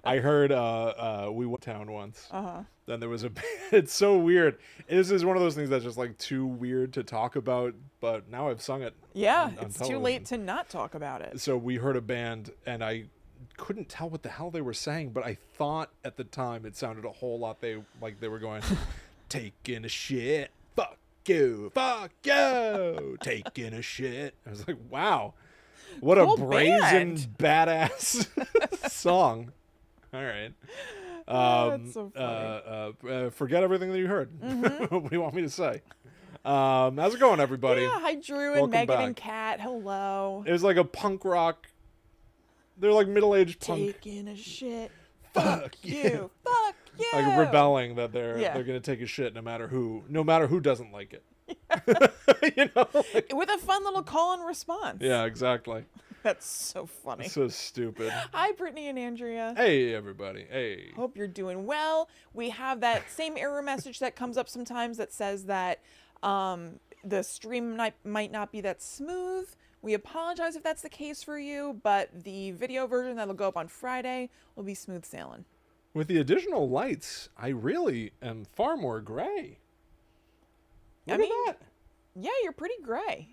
I heard we went to town once. Uh-huh. Then there was a it's so weird. This is one of those things that's just like too weird to talk about, but now I've sung it. Yeah, on it's too television. late to not talk about it. So we heard a band and I couldn't tell what the hell they were saying, but I thought at the time it sounded a whole lot they were going taking a shit. Fuck you. Taking a shit. I was like, wow. What Cool a brazen band. badass song. All right. That's so funny. Forget everything that you heard. What do you want me to say? How's it going, everybody? Yeah, hi Drew and Welcome Megan back. and Kat. Hello. It was like a punk rock. They're like middle-aged punk. Taking a shit. Fuck You. Fuck you. Like rebelling that they're Yeah. gonna take a shit no matter who doesn't like it. You know? Like, With a fun little call and response. yeah, exactly. That's so funny. So stupid. Hi, Brittany and Andrea. Hey, everybody. Hey. Hope you're doing well. We have that same error message that comes up sometimes that says that the stream might not be that smooth. We apologize if that's the case for you, but the video version that'll go up on Friday will be smooth sailing. With the additional lights, I really am far more gray. Look at that. Yeah, you're pretty gray.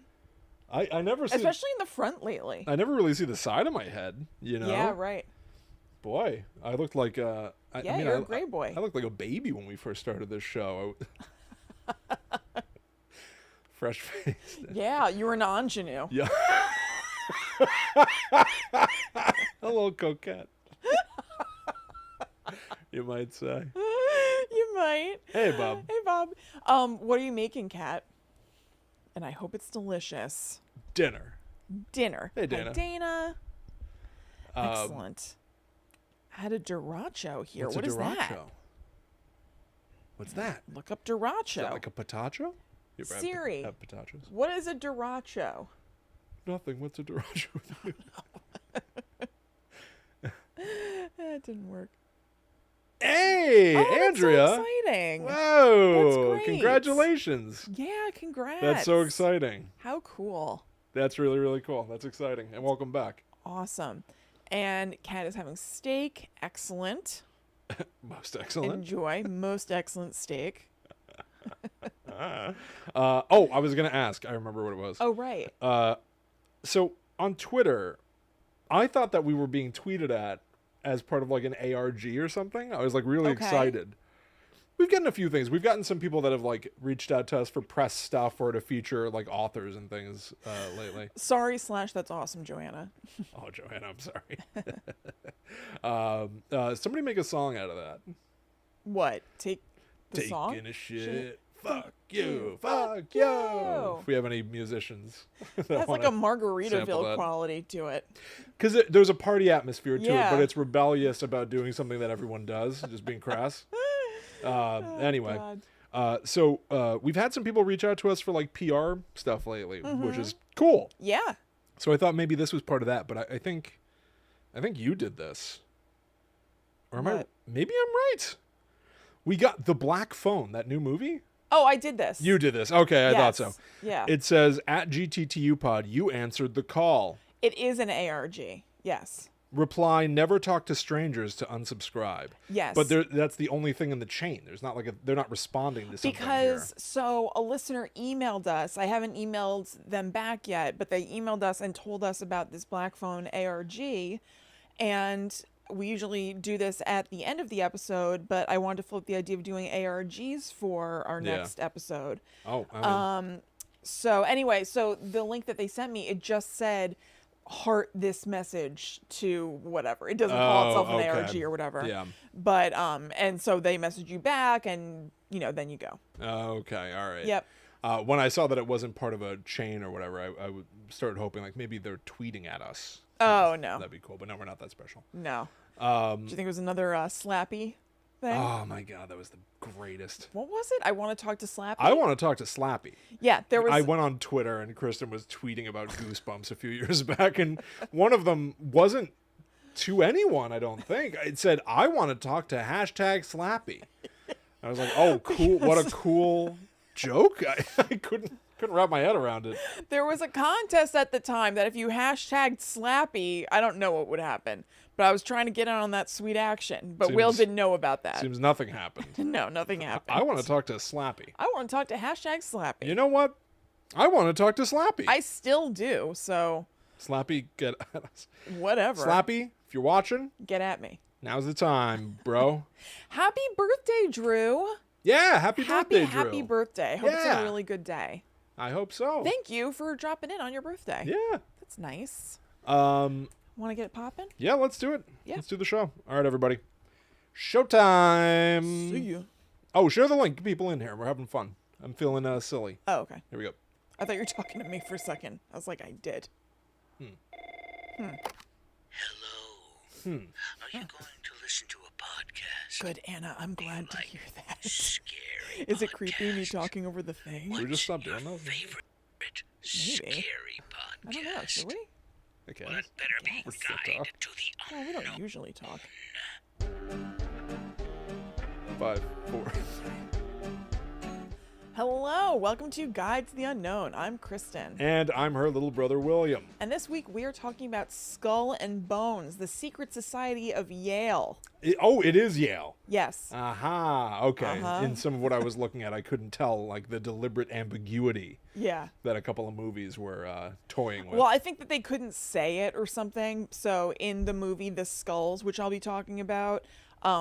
I never see, Especially in the front lately. I never really see the side of my head, you know? Yeah, right. Boy, I looked like You're a gray boy. I looked like a baby when we first started this show. Fresh faced. Yeah, you were an ingenue. Yeah. A little coquette. You might say. You might. Hey, Bob. Hey, Bob. What are you making, Kat? And I hope it's delicious. Dinner. Dinner. Hey, Dana. Hi, Dana. Excellent. I had a Duracho here. What's What a is that? Duracho? What's that? Look up Duracho. Is that like a potacho? You ever Siri. have potatoes? What is a Duracho? Nothing. What's a Duracho? That didn't work. Hey, Oh, that's Andrea. so exciting. Whoa. That's great. Congratulations. Yeah, congrats. That's so exciting. How cool. That's really, really cool. That's exciting. And welcome back. Awesome. And Kat is having steak. Excellent. Most excellent. Enjoy. Most excellent steak. I was going to ask. I remember what it was. Oh, right. So on Twitter, I thought that we were being tweeted at as part of like an ARG or something. I was like really Okay. excited. We've gotten a few things. We've gotten some people that have like reached out to us for press stuff or to feature like authors and things lately. Sorry / that's awesome, Joanna. Oh, Joanna, I'm sorry. Somebody make a song out of that. What? Take the Taking song? a shit. Fuck you. Fuck you. If we have any musicians. That's like a Margaritaville that. quality to it. Because there's a party atmosphere to it, Yeah. but it's rebellious about doing something that everyone does, just being crass. Anyway, God. so we've had some people reach out to us for like PR stuff lately, which is cool. Yeah. So I thought maybe this was part of that, but I think you did this. Or am I? What? Maybe I'm right. We got The Black Phone, that new movie. Oh, I did this. You did this. Okay, I thought so. Yeah. It says at GTTU Pod, you answered the call. It is an ARG. Yes. Reply, never talk to strangers to unsubscribe. Yes. But that's the only thing in the chain. There's not like they're not responding to something Because so a listener emailed us. I haven't emailed them back yet, but they emailed us and told us about this Black Phone ARG, and we usually do this at the end of the episode, but I wanted to float the idea of doing ARGs for our Yeah. next episode. here. Oh, I mean, So anyway, so the link that they sent me, it just said heart this message to whatever. It doesn't call itself an okay. ARG or whatever. Yeah. But and so they message you back, and then you go. okay, all right. Yep. When I saw that it wasn't part of a chain or whatever, I started hoping like maybe they're tweeting at us. Oh no. That'd be cool, but no, we're not that special. No. Do you think it was another Slappy thing? Oh my god, that was the greatest. What was it? I want to talk to Slappy. I want to talk to Slappy. Yeah, there was. I went on Twitter and Kristen was tweeting about Goosebumps a few years back, and one of them wasn't to anyone, I don't think. It said, I want to talk to #Slappy. I was like, oh, cool. What a cool joke. I couldn't couldn't wrap my head around it. There was a contest at the time that if you hashtagged Slappy, I don't know what would happen. But I was trying to get in on that sweet action. But Will didn't know about that. Seems nothing happened. No, nothing happened. I want to talk to Slappy. I want to talk to hashtag Slappy. You know what? I want to talk to Slappy. I still do, so... Slappy, get at us. Whatever. Slappy, if you're watching, get at me. Now's the time, bro. Happy birthday, Drew. Yeah, happy birthday, Drew. Happy birthday. Hope it's a really good day. I hope so. Thank you for dropping in on your birthday. Yeah. That's nice. Want to get it popping? Yeah, let's do it. Yeah. Let's do the show. All right, everybody. Showtime. See you. Oh, share the link. Get people in here. We're having fun. I'm feeling silly. Oh, okay. Here we go. I thought you were talking to me for a second. I was like, I did. Hello. Are you going to listen to a podcast? Good, Anna. I'm glad to hear that. Scary. Is it creepy me podcast? talking over the thing? Should we just stop doing that? Favorite scary podcast? I don't know. Should we? Okay. Well, it better be Let's still Guide talk. to the Well, we don't usually talk. 5, 4. Hello. Welcome to Guide to the Unknown. I'm Kristen. And I'm her little brother, William. And this week we are talking about Skull and Bones, the secret society of Yale. It is Yale. Yes. Aha. Okay. In some of what I was looking at, I couldn't tell, like, the deliberate ambiguity Yeah. that a couple of movies were toying with. Well, I think that they couldn't say it or something. So in the movie The Skulls, which I'll be talking about,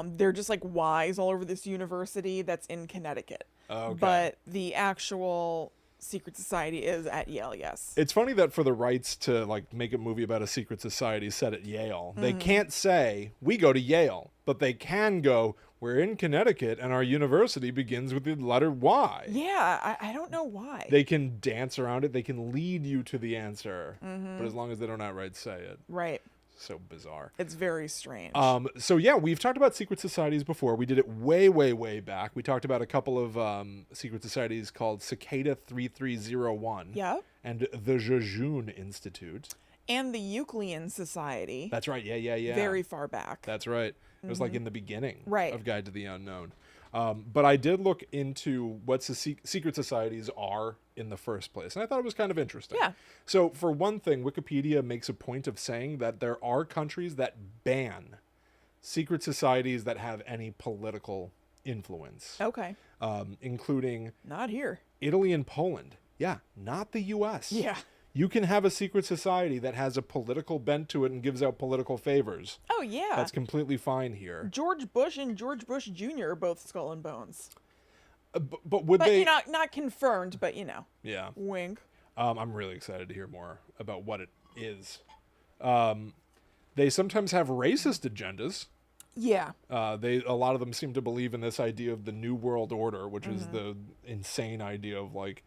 they're just like Y's all over this university that's in Connecticut. Okay. But the actual secret society is at Yale, yes. It's funny that for the rights to, like, make a movie about a secret society set at Yale, they can't say, we go to Yale, but they can go, we're in Connecticut and our university begins with the letter Y. Yeah, I don't know why. They can dance around it. They can lead you to the answer, but as long as they don't outright say it. Right. So bizarre. It's very strange. So yeah, we've talked about secret societies before. We did it way, way, way back. We talked about a couple of secret societies called Cicada 3301 Yep. and the Jejune Institute. And the Euclidean Society. That's right. Yeah. Very far back. That's right. It was like in the beginning Right. of Guide to the Unknown. But I did look into what secret societies are in the first place, and I thought it was kind of interesting. Yeah. So, for one thing, Wikipedia makes a point of saying that there are countries that ban secret societies that have any political influence, Okay. including Not here. Italy and Poland. Yeah, not the U.S. Yeah. You can have a secret society that has a political bent to it and gives out political favors. Oh, yeah. That's completely fine here. George Bush and George Bush Jr. are both Skull and Bones. But would But they... not confirmed, but Yeah. wink. I'm really excited to hear more about what it is. They sometimes have racist agendas. Yeah. A lot of them seem to believe in this idea of the New World Order, which is the insane idea of, like,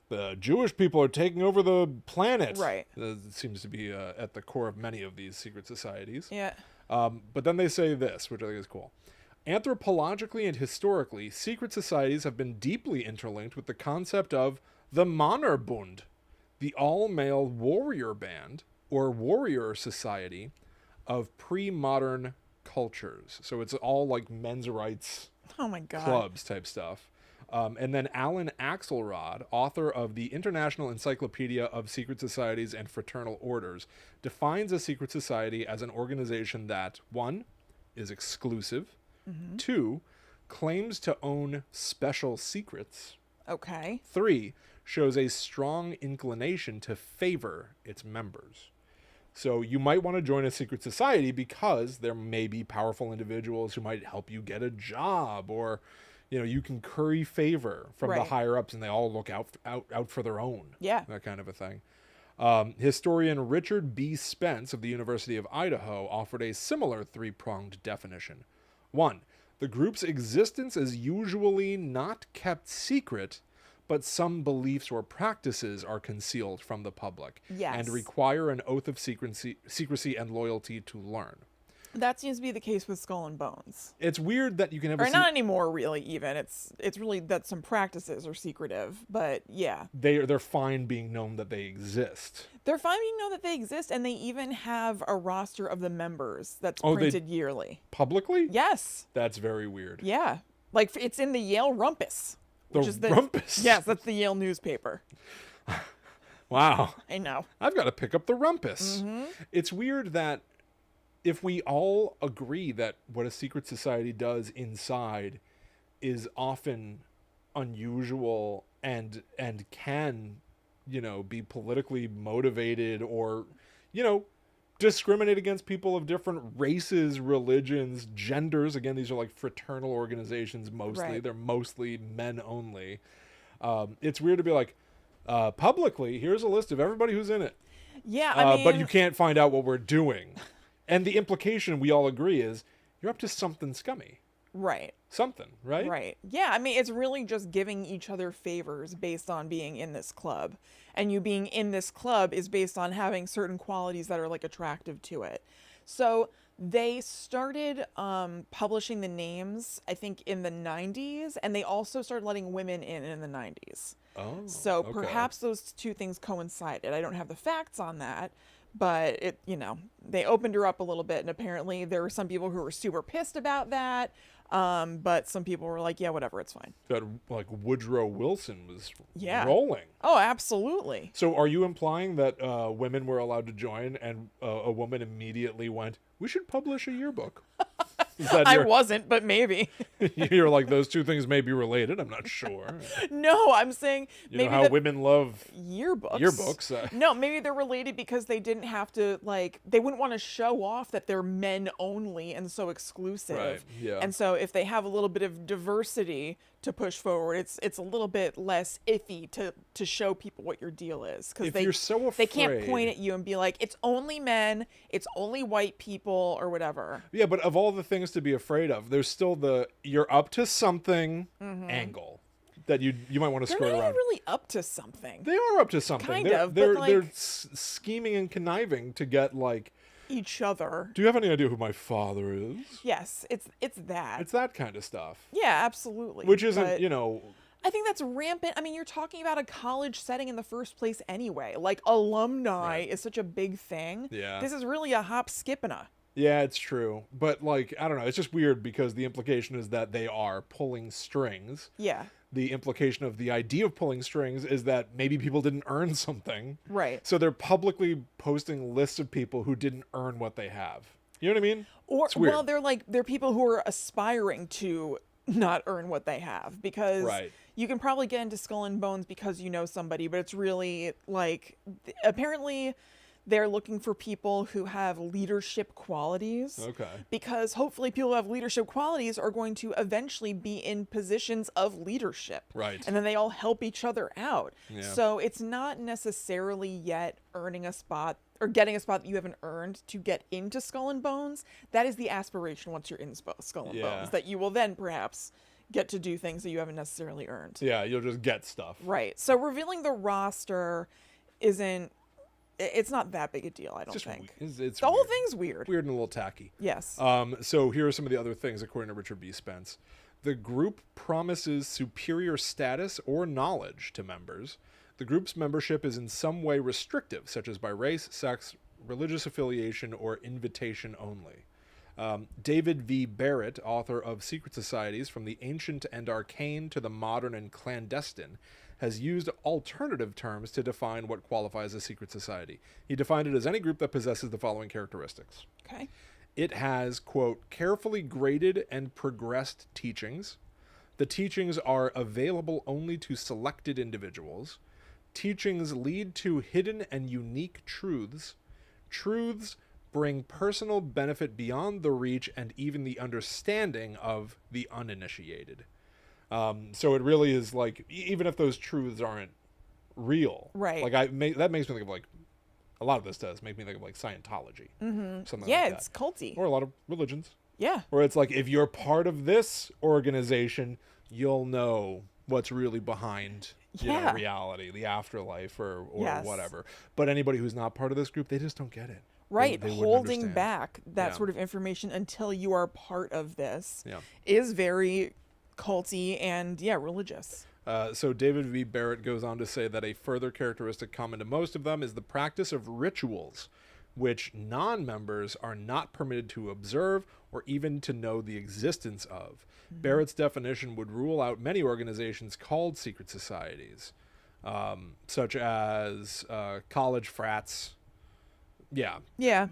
the Jewish people are taking over the planet. Right. It seems to be at the core of many of these secret societies. Yeah. But then they say this, which I think is cool. Anthropologically and historically, secret societies have been deeply interlinked with the concept of the Mannerbund, the all-male warrior band or warrior society of pre-modern cultures. So it's all like men's rights Oh my God. clubs type stuff. And then Alan Axelrod, author of the International Encyclopedia of Secret Societies and Fraternal Orders, defines a secret society as an organization that, 1, is exclusive, 2, claims to own special secrets, Okay. 3, shows a strong inclination to favor its members. So you might want to join a secret society because there may be powerful individuals who might help you get a job, or you can curry favor from the Right. higher ups and they all look out for their own. Yeah. That kind of a thing. Historian Richard B. Spence of the University of Idaho offered a similar three-pronged definition. 1, the group's existence is usually not kept secret, but some beliefs or practices are concealed from the public Yes. and require an oath of secrecy and loyalty to learn. That seems to be the case with Skull and Bones. It's weird that you can have Or not anymore, really, even. It's really that some practices are secretive, but yeah. they're fine being known that they exist. They're fine being known that they exist, and they even have a roster of the members that's Oh, they- printed yearly. Publicly? Yes. That's very weird. Yeah. Like, it's in the Yale Rumpus. The which is rumpus. Yes, that's the Yale newspaper. Wow. I know. I've got to pick up the rumpus. Mm-hmm. It's weird that if we all agree that what a secret society does inside is often unusual and can, be politically motivated or, discriminate against people of different races, religions, genders. Again, these are like fraternal organizations mostly. Right. They're mostly men only. It's weird to be like, publicly, here's a list of everybody who's in it. Yeah, I mean, but you can't find out what we're doing. And the implication we all agree is you're up to something scummy. right. Something, right? Right. Yeah, I mean, it's really just giving each other favors based on being in this club. And you being in this club is based on having certain qualities that are like attractive to it. So they started publishing the names, I think, in the 90s, and they also started letting women in the 90s. Oh, So okay. perhaps those two things coincided. I don't have the facts on that, but they opened her up a little bit, and apparently there were some people who were super pissed about that. But some people were like, yeah, whatever, it's fine. That, like, Woodrow Wilson was Yeah. rolling. Oh, absolutely. So are you implying that women were allowed to join and a woman immediately went, we should publish a yearbook? Is that I wasn't, but maybe. you're like, those two things may be related. I'm not sure. No, I'm saying You maybe know how that women love yearbooks. yearbooks. No, maybe they're related because they didn't have to, like, they wouldn't want to show off that they're men only and so exclusive. Right, yeah. And so if they have a little bit of diversity to push forward, it's a little bit less iffy to show people what your deal is. Because If you're so they can't afraid- point at you and be like, it's only men, it's only white people, or whatever. Yeah, but of all the things to be afraid of, there's still the you're up to something angle that you might want to They're skirt not around. even really up to something. They are up to something. Kind they're, of, but, They're, like- they're scheming and conniving to get like. Each other. Do you have any idea who my father is? Yes, it's that. It's that kind of stuff. Yeah, absolutely. Which isn't, but I think that's rampant. I mean, you're talking about a college setting in the first place anyway. Like, alumni is such a big thing. Yeah. This is really a hop, skip, and a. Yeah, it's true. But like, I don't know. It's just weird because the implication is that they are pulling strings. Yeah. The implication of the idea of pulling strings is that maybe people didn't earn something. Right. So they're publicly posting lists of people who didn't earn what they have. You know what I mean? Or, It's weird. well, they're people who are aspiring to not earn what they have because Right. you can probably get into Skull and Bones because you know somebody, but it's really like, apparently they're looking for people who have leadership qualities. Okay. Because hopefully people who have leadership qualities are going to eventually be in positions of leadership. Right. And then they all help each other out. Yeah. So it's not necessarily yet earning a spot or getting a spot that you haven't earned to get into Skull and Bones. That is the aspiration once you're in Skull and Yeah. Bones, that you will then perhaps get to do things that you haven't necessarily earned. Yeah, you'll just get stuff. Right. So revealing the roster it's not that big a deal, I don't Just think. it's The whole weird. thing's weird. Weird and a little tacky. Yes. So here are some of the other things according to Richard B. Spence. The group promises superior status or knowledge to members. The group's membership is in some way restrictive, such as by race, sex, religious affiliation, or invitation only. David V. Barrett, author of Secret Societies from the Ancient and Arcane to the Modern and Clandestine, has used alternative terms to define what qualifies a secret society. He defined it as any group that possesses the following characteristics. Okay. It has, quote, carefully graded and progressed teachings. The teachings are available only to selected individuals. Teachings lead to hidden and unique truths. Truths bring personal benefit beyond the reach and even the understanding of the uninitiated. So it really is like, even if those truths aren't real, Right. Like that makes me think of like, a lot of this does make me think of like Scientology, something Yeah, like that, it's culty. or a lot of religions, Yeah. where it's like if you're part of this organization, you'll know what's really behind Yeah. reality, the afterlife, or Yes. whatever. But anybody who's not part of this group, they just don't get it. Right. They wouldn't Holding understand. back that Yeah. sort of information until you are part of this Yeah. is very culty and, yeah, religious. So David V. Barrett goes on to say that a further characteristic common to most of them is the practice of rituals, which non-members are not permitted to observe or even to know the existence of. Barrett's definition would rule out many organizations called secret societies, such as college frats. Yeah. Yeah.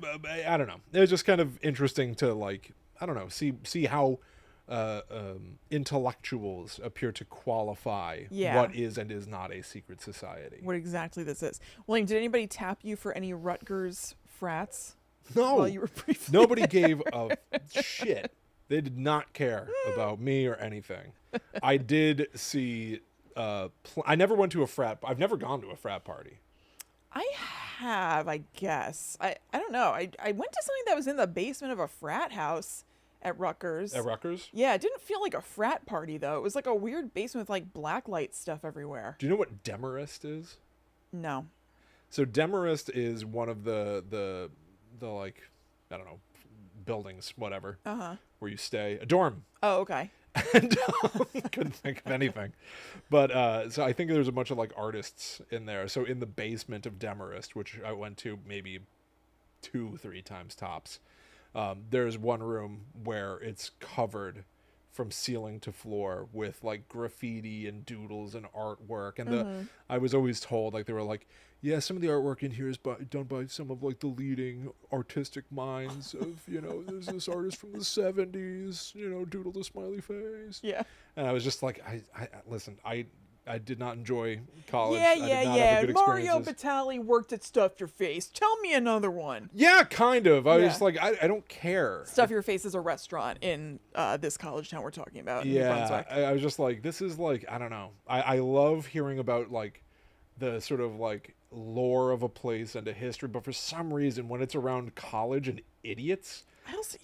I don't know. It was just kind of interesting to, like, I don't know, see how intellectuals appear to qualify Yeah. what is and is not a secret society. What exactly this is. William, did anybody tap you for any Rutgers frats? No. While you were briefly Nobody there? gave a shit. They did not care about me or anything. I did see. I never went to a frat. I've never gone to a frat party. I have, I guess. I don't know. I went to something that was in the basement of a frat house at Rutgers. At Rutgers? Yeah, it didn't feel like a frat party though. It was like a weird basement with like blacklight stuff everywhere. Do you know what Demarest is? No. So Demarest is one of the like, I don't know, buildings, whatever, where you stay. A dorm. Oh, okay. And couldn't think of anything. But so I think there's a bunch of like artists in there. So in the basement of Demarest, which I went to maybe 2-3 times tops, there's one room where it's covered from ceiling to floor with like graffiti and doodles and artwork. And I was always told, like, they were like, yeah, some of the artwork in here is done by some of like the leading artistic minds of, you know, there's this artist from the 70s, you know, doodled a smiley face. Yeah. And I was just like, listen, I did not enjoy college. Yeah, I did not have a good Mario experiences. Batali worked at Stuff Your Face. Tell me another one. Yeah, kind of. I Yeah. was like, I don't care. Stuff Your Face is a restaurant in this college town we're talking about in New Yeah, Brunswick. I was just like, this is like, I don't know. I love hearing about like the sort of like lore of a place and a history, but for some reason when it's around college and idiots, I don't It's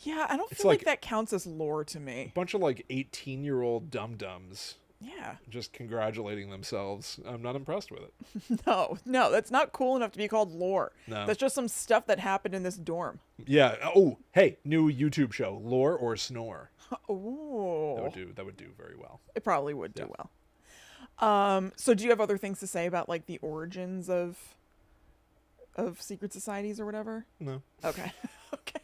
feel like like- that counts as lore to me. a bunch of like 18-year-old dum-dums Yeah. just congratulating themselves. I'm not impressed with it. No, that's not cool enough to be called lore. No. That's just some stuff that happened in this dorm. Yeah. Oh, hey, new YouTube show, Lore or Snore. Oh. That would do very well. It probably would do Yeah. well. So do you have other things to say about like the origins of secret societies or whatever? No. Okay. Okay.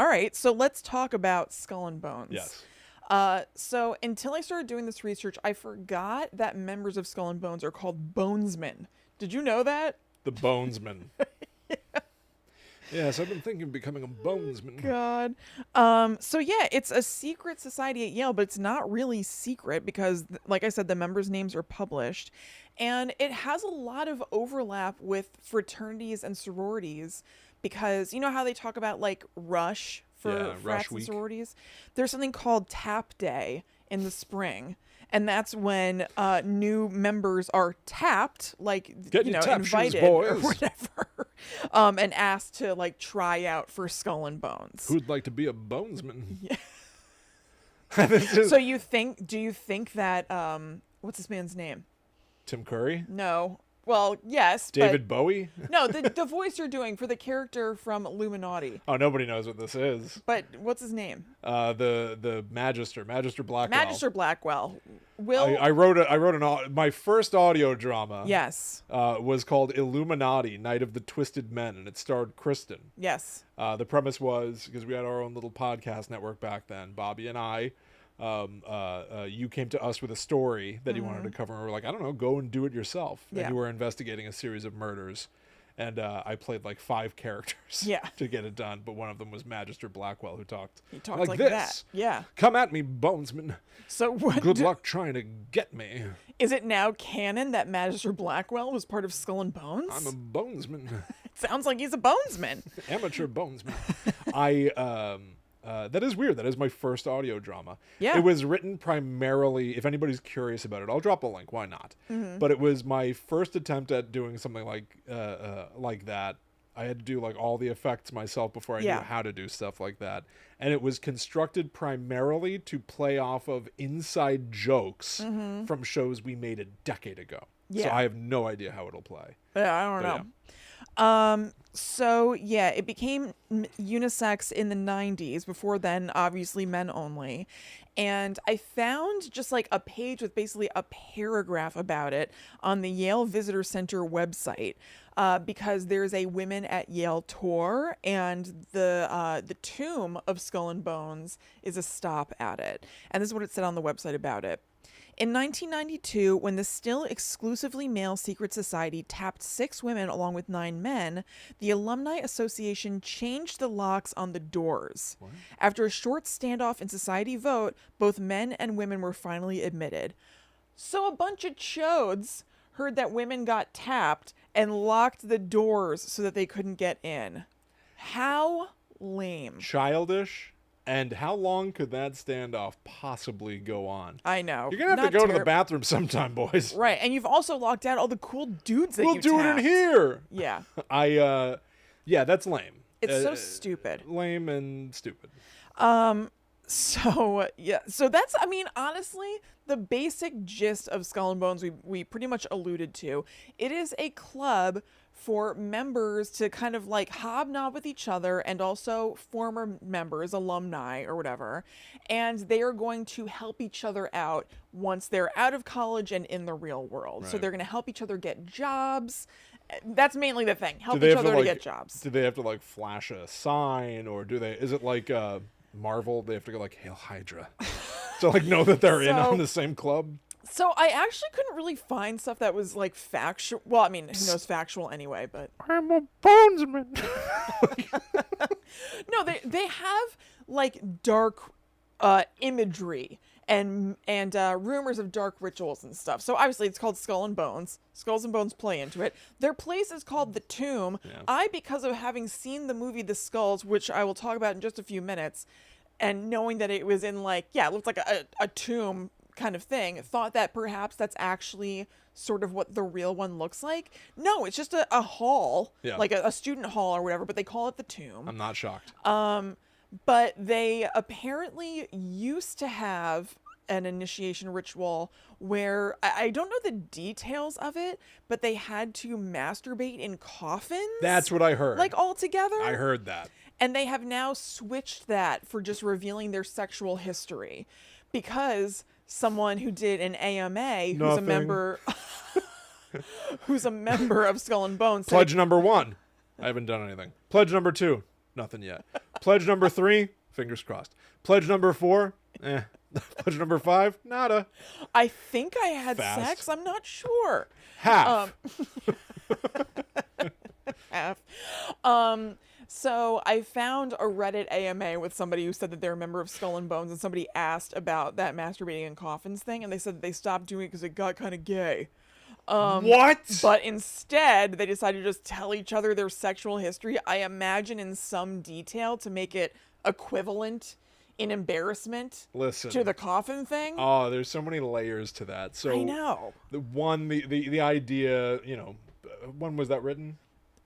All right. So let's talk about Skull and Bones. Yes. So until I started doing this research, I forgot that members of Skull and Bones are called bonesmen. Did you know that? The Bonesman. Yes, I've been thinking of becoming a bonesman. God. So yeah, it's a secret society at Yale, but it's not really secret because, like I said, the members' names are published, and it has a lot of overlap with fraternities and sororities because you know how they talk about like Rush for Yeah, Rush frats and Week. sororities. There's something called Tap Day in the spring. And that's when new members are tapped, like Get you your know, tap shoes, invited or boys. whatever, and asked to like try out for Skull and Bones. Who'd like to be a bonesman? Yeah. This is So do you think that what's this man's name? Tim Curry? No. Well, yes, David Bowie? but no, the voice you're doing for the character from Illuminati. Oh, nobody knows what this is. But what's his name? The Magister Blackwell. Magister Blackwell. Will I wrote my first audio drama. Yes. Was called Illuminati: Night of the Twisted Men, and it starred Kristen. Yes. The premise was, because we had our own little podcast network back then, Bobby and I, you came to us with a story that you wanted to cover, and we were like, I don't know, go and do it yourself. Yeah. And you were investigating a series of murders, and I played like 5 characters Yeah. to get it done, but one of them was Magister Blackwell, who talked He talked like like this. that. Yeah. Come at me, bonesman. So what Good luck trying to get me. is it now canon that Magister Blackwell was part of Skull and Bones? I'm a bonesman. It sounds like he's a bonesman. Amateur bonesman. That is weird. That is my first audio drama. Yeah. It was written primarily, if anybody's curious about it, I'll drop a link. Why not? Mm-hmm. But it was my first attempt at doing something like that. I had to do like all the effects myself before I Yeah. knew how to do stuff like that. And it was constructed primarily to play off of inside jokes from shows we made a decade ago. So Mm-hmm. Yeah. I have no idea how it'll play. Yeah, I don't But know. So yeah, it became unisex in the 90s. Before then, obviously men only. And I found just like a page with basically a paragraph about it on the Yale Visitor Center website. Because there's a Women at Yale tour, and the tomb of Skull and Bones is a stop at it. And this is what it said on the website about it. In 1992, when the still exclusively male secret society tapped 6 women along with 9 men, the Alumni Association changed the locks on the doors. What? After a short standoff and society vote, both men and women were finally admitted. So a bunch of chodes heard that women got tapped and locked the doors so that they couldn't get in. How lame. Childish. And how long could that standoff possibly go on? I know. You're going to have to go to the bathroom sometime, boys. Right. And you've also locked out all the cool dudes that we'll do tapped. it in here. Yeah. Yeah, that's lame. It's so stupid. Lame and stupid. So, yeah. So that's, I mean, honestly, the basic gist of Skull and Bones we pretty much alluded to. It is a club for members to kind of like hobnob with each other, and also former members, alumni or whatever, and they are going to help each other out once they're out of college and in the real world. Right. So they're going to help each other get jobs. That's mainly the thing. Help each other to get jobs. Do they have to like flash a sign, or is it like Marvel? They have to go like Hail Hydra to like know that they're in on the same club. So I actually couldn't really find stuff that was like factual. Well, I mean, who knows factual anyway, but I'm a bonesman. No, they have like dark imagery and rumors of dark rituals and stuff. So obviously it's called Skull and Bones. Skulls and Bones play into it. Their place is called the Tomb. Yeah. Because of having seen the movie The Skulls, which I will talk about in just a few minutes, and knowing that it was in like, it looked like a tomb kind of thing, thought that perhaps that's actually sort of what the real one looks like. No, it's just a hall, like a student hall or whatever, but they call it the Tomb. I'm not shocked. But they apparently used to have an initiation ritual where I don't know the details of it, but they had to masturbate in coffins. That's what I heard. Like all together. I heard that. And they have now switched that for just revealing their sexual history, because someone who did an AMA, who's a member of Skull and Bones. Pledge number 1, I haven't done anything. Pledge number 2, nothing yet. Pledge number 3, fingers crossed. Pledge number 4, Pledge number 5, nada. I think I had sex. I'm not sure. Half. Half. So I found a Reddit AMA with somebody who said that they're a member of Skull and Bones, and somebody asked about that masturbating in coffins thing, and they said that they stopped doing it because it got kind of gay. What? But instead, they decided to just tell each other their sexual history, I imagine in some detail, to make it equivalent in embarrassment to the coffin thing. Oh, there's so many layers to that. So I know. The idea, when was that written?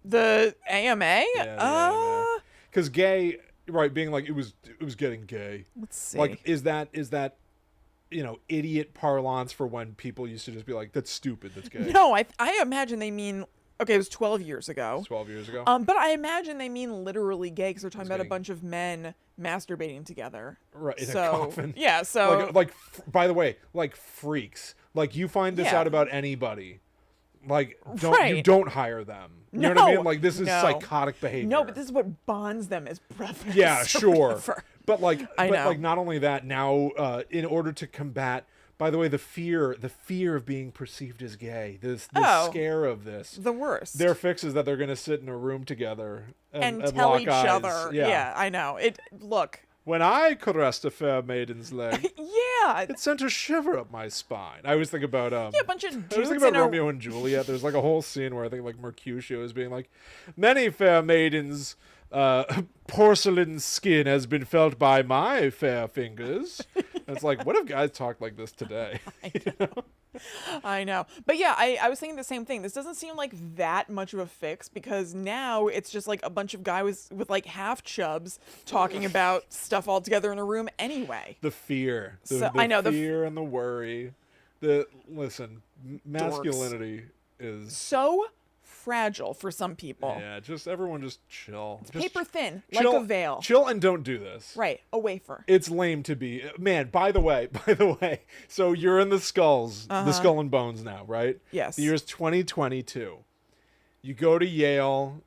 The AMA? Yeah, because gay, right, being like, it was getting gay. Let's see. Like, is that idiot parlance for when people used to just be like, that's stupid, that's gay? No, I imagine they mean, okay, it was 12 years ago. 12 years ago? But I imagine they mean literally gay, because they're talking about a bunch of men masturbating together. Right, in a coffin. Yeah, so. Like, by the way, like freaks. Like, you find this out about anybody. Like, you don't hire them. You know what I mean? Like, this is psychotic behavior. No, but this is what bonds them as brothers. Yeah, sure. But I know. Like, not only that, now in order to combat, by the way, the fear of being perceived as gay, this scare of this, the worst. Their fix is that they're going to sit in a room together and tell lock each eyes. other. Yeah, I know. Look. When I caressed a fair maiden's leg, it sent a shiver up my spine. I always think about a bunch of dudes. I was thinking about Romeo and Juliet. There's like a whole scene where I think like Mercutio is being like, many fair maidens' porcelain skin has been felt by my fair fingers. And it's like, what if guys talk like this today? I know. But yeah, I was thinking the same thing. This doesn't seem like that much of a fix, because now it's just like a bunch of guys with like half chubs talking about stuff all together in a room anyway. The fear. I know, the fear and the worry. Masculinity is so fragile for some people. Yeah, just everyone just chill. Just Paper thin, chill, like a veil. Chill and don't do this. Right, a wafer. It's lame to be. Man, by the way, so you're in the skulls, the skull and bones now, right? Yes. The year's 2022. You go to Yale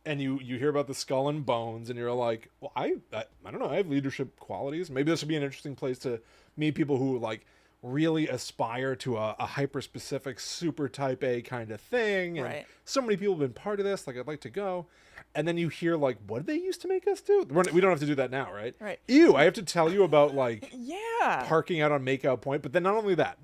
and you hear about the skull and bones and you're like, well, I don't know, I have leadership qualities. Maybe this would be an interesting place to meet people who like really aspire to a hyper specific super type A kind of thing. And Right. so many people have been part of this, like I'd like to go. And then you hear like, what did they used to make us do? We don't have to do that now, right? Right. Ew, I have to tell you about like Yeah. parking out on Makeout Point. But then not only that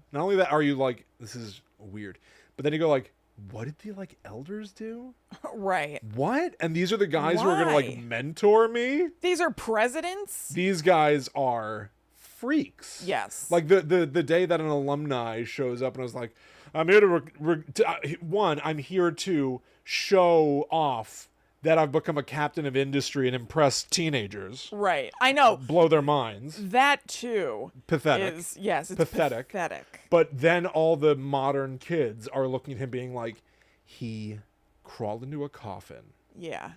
are you like, this is weird. But then you go like, what did the like elders do? Right. What? And these are the guys who are gonna Why? like mentor me? These are presidents? These guys are freaks. Yes. Like the day that an alumni shows up and I was like, I'm here to I'm here to show off that I've become a captain of industry and impress teenagers, Right. I know. blow their minds. That too Pathetic. it's Pathetic. pathetic. But then all the modern kids are looking at him being like, he crawled into a coffin, Yeah.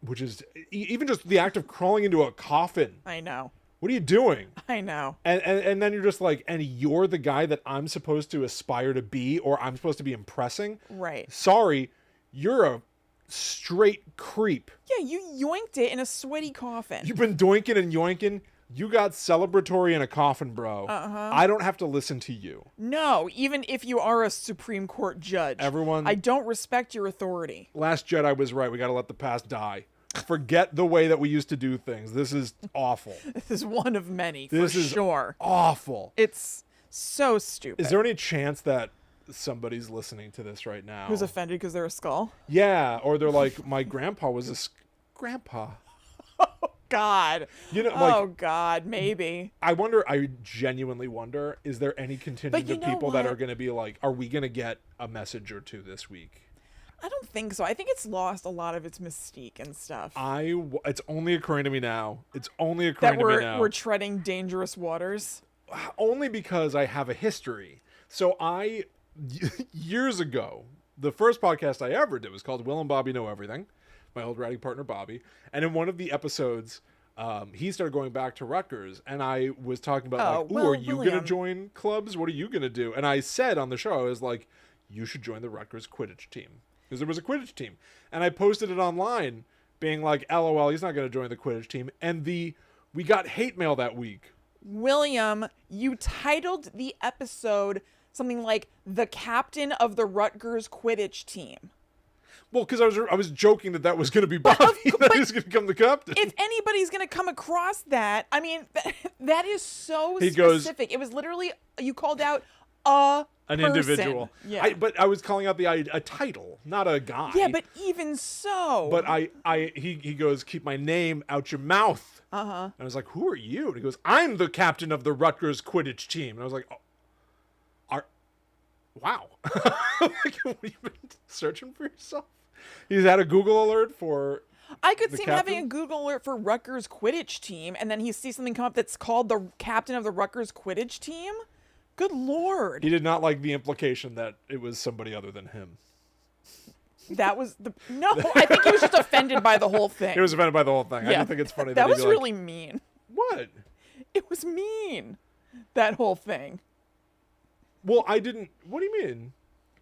which is even just the act of crawling into a coffin. I know. What are you doing? I know. And then you're just like, and you're the guy that I'm supposed to aspire to be, or I'm supposed to be impressing. Right. Sorry, you're a straight creep. Yeah, you yoinked it in a sweaty coffin. You've been doinking and yoinking. You got celebratory in a coffin, bro. I don't have to listen to you. No, even if you are a Supreme Court judge. Everyone- I don't respect your authority. Last Jedi was right. We got to let the past die. Forget the way that we used to do things. This is awful. This is one of many, This for is sure. awful. It's so stupid. Is there any chance that somebody's listening to this right now? Who's offended because they're a skull? Yeah, or they're like, my grandpa was a grandpa. God. You know, like, oh, God, maybe. I genuinely wonder, is there any contingent you of know people that what? are going to be like, are we going to get a message or two this week? I don't think so. I think it's lost a lot of its mystique and stuff. It's only occurring to me now. It's only occurring that to me now. we're treading dangerous waters. Only because I have a history. So years ago, the first podcast I ever did was called Will and Bobby Know Everything, my old writing partner Bobby. And in one of the episodes, he started going back to Rutgers, and I was talking about are you going to William. join clubs? What are you going to do? And I said on the show, I was like, you should join the Rutgers Quidditch team. Because there was a Quidditch team. And I posted it online being like, LOL, he's not going to join the Quidditch team. And we got hate mail that week. William, you titled the episode something like "The Captain of the Rutgers Quidditch Team." Well, because I was joking that was going to be Bobby, that he was going to become the captain. If anybody's going to come across that, I mean, that is so He goes- specific. It was literally, you called out an individual. Yeah. But I was calling out a title, not a guy. Yeah, but even so. But he goes, keep my name out your mouth. And I was like, who are you? And he goes, I'm the captain of the Rutgers Quidditch team. And I was like, wow. Like, what, you been searching for yourself? He's had a Google alert for I could the see him having a captain? Google alert for Rutgers Quidditch team, and then he sees something come up that's called the captain of the Rutgers Quidditch team. Good Lord. He did not like the implication that it was somebody other than him. That was no, I think he was just offended by the whole thing. He was offended by the whole thing. I Yeah. just think it's funny That he'd was be like, really mean. what? It was mean. That whole thing. Well, I didn't. What do you mean?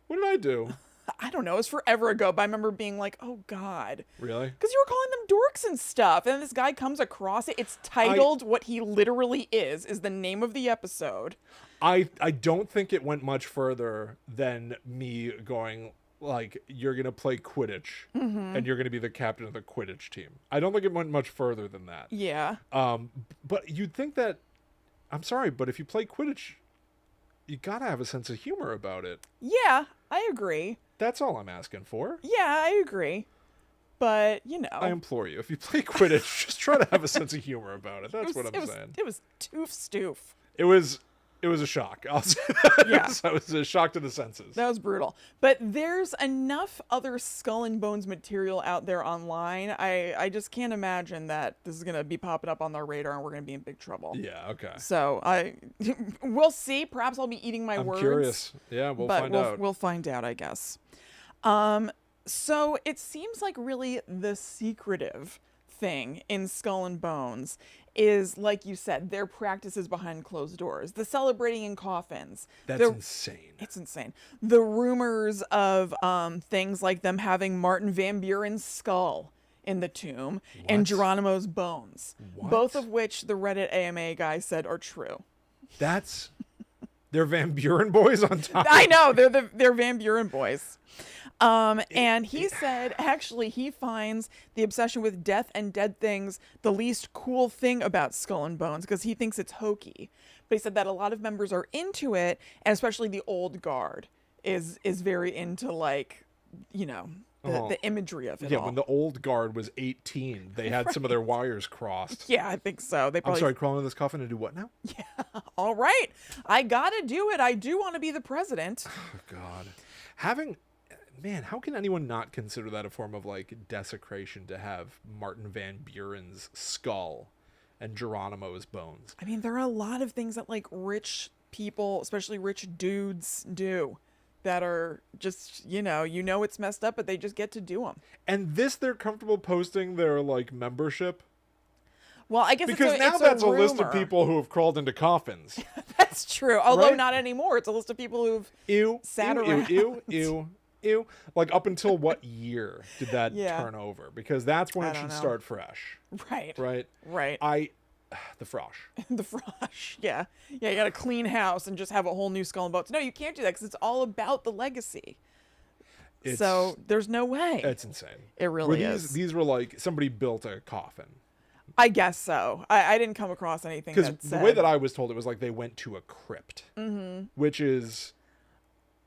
What did I do? I don't know. It was forever ago, but I remember being like, oh, God. Really? Because you were calling them dorks and stuff. And then this guy comes across it. It's titled what he literally is the name of the episode. I don't think it went much further than me going, like, you're going to play Quidditch and you're going to be the captain of the Quidditch team. I don't think it went much further than that. Yeah. But you'd think that, I'm sorry, but if you play Quidditch, you got to have a sense of humor about it. Yeah, I agree. That's all I'm asking for. Yeah, I agree. But, you know. I implore you, if you play Quidditch, just try to have a sense of humor about it. That's what I'm saying. It was toof stoof. It was a shock. I'll say that. Yeah. It was a shock to the senses. That was brutal. But there's enough other Skull and Bones material out there online. I just can't imagine that this is going to be popping up on their radar and we're going to be in big trouble. Yeah, okay. So we'll see. Perhaps I'll be eating my I'm words. curious. Yeah, we'll find out. We'll find out, I guess. So it seems like really the secretive thing in Skull and Bones is, like you said, their practices behind closed doors, the celebrating in coffins. That's insane. It's insane. The rumors of things like them having Martin Van Buren's skull in the tomb and What? Geronimo's bones, What? both of which the Reddit AMA guy said are true. They're Van Buren boys on top. I know they're Van Buren boys. And he said actually he finds the obsession with death and dead things the least cool thing about Skull and Bones because he thinks it's hokey. But he said that a lot of members are into it, and especially the old guard is very into, like, you know, the imagery of it all. When the old guard was 18, they had some of their wires crossed. Yeah, I think so. They I'm probably sorry, crawl into this coffin and do what now? all right. I gotta do it. I do want to be the president. Oh, God. Man, how can anyone not consider that a form of, like, desecration to have Martin Van Buren's skull and Geronimo's bones? I mean, there are a lot of things that, like, rich people, especially rich dudes, do that are just, you know it's messed up, but they just get to do them. And they're comfortable posting their, like, membership? Well, I guess Because now that's a list of people who have crawled into coffins. That's true. Although Right? not anymore. It's a list of people who've Ew, sat ew, around. ew, ew, ew. Like, up until what year did that Yeah. turn over? Because that's when I it don't should know. start fresh, Right. right? Right. The frosh. The frosh. Yeah. Yeah, you got to clean house and just have a whole new Skull and Bones. No, you can't do that because it's all about the legacy. So there's no way. It's insane. It really Were is. These were like somebody built a coffin. I guess so. I didn't come across anything Because that the said... way that I was told, it was like they went to a crypt, which is,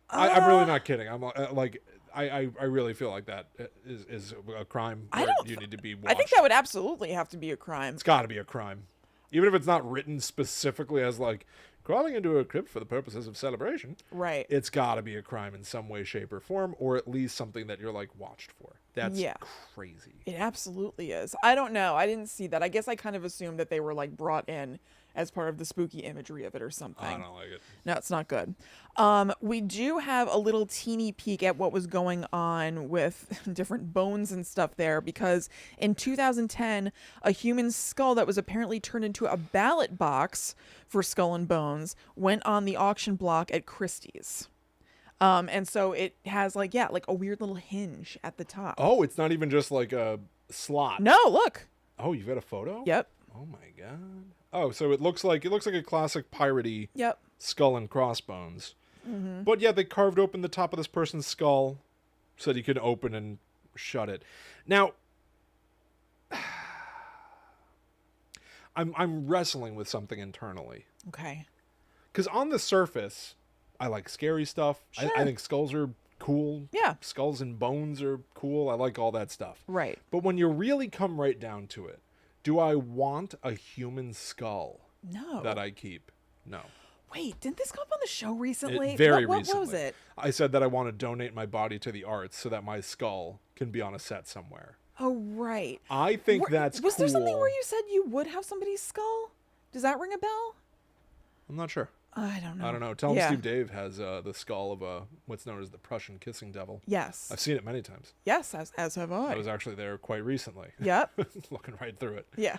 I'm really not kidding. I'm like, I really feel like that is a crime. Where you need to be watched. I think that would absolutely have to be a crime. It's got to be a crime, even if it's not written specifically as like crawling into a crypt for the purposes of celebration. Right. It's got to be a crime in some way, shape, or form, or at least something that you're like watched for. That's crazy. It absolutely is. I don't know. I didn't see that. I guess I kind of assumed that they were like brought in as part of the spooky imagery of it or something. I don't like it. No, it's not good. We do have a little teeny peek at what was going on with different bones and stuff there, because in 2010, a human skull that was apparently turned into a ballot box for Skull and Bones went on the auction block at Christie's. And so it has like a weird little hinge at the top. Oh, it's not even just like a slot. No, look. Oh, you've got a photo? Yep. Oh my god. Oh, so it looks like a classic piratey Yep. skull and crossbones. Mm-hmm. But yeah, they carved open the top of this person's skull so that you could open and shut it. Now, I'm wrestling with something internally. Okay. Because on the surface, I like scary stuff. Sure. I think skulls are cool. Yeah. Skulls and bones are cool. I like all that stuff. Right. But when you really come right down to it, do I want a human skull No. that I keep? No. Wait, didn't this come up on the show recently? Very what recently. was it? I said that I want to donate my body to the arts so that my skull can be on a set somewhere. Oh, right. I think that's Was cool. there something where you said you would have somebody's skull? Does that ring a bell? I'm not sure. I don't know. I don't know. Tell him Yeah. Steve Dave has the skull of what's known as the Prussian kissing devil. Yes. I've seen it many times. Yes, as have I. I was actually there quite recently. Yep. Looking right through it. Yeah.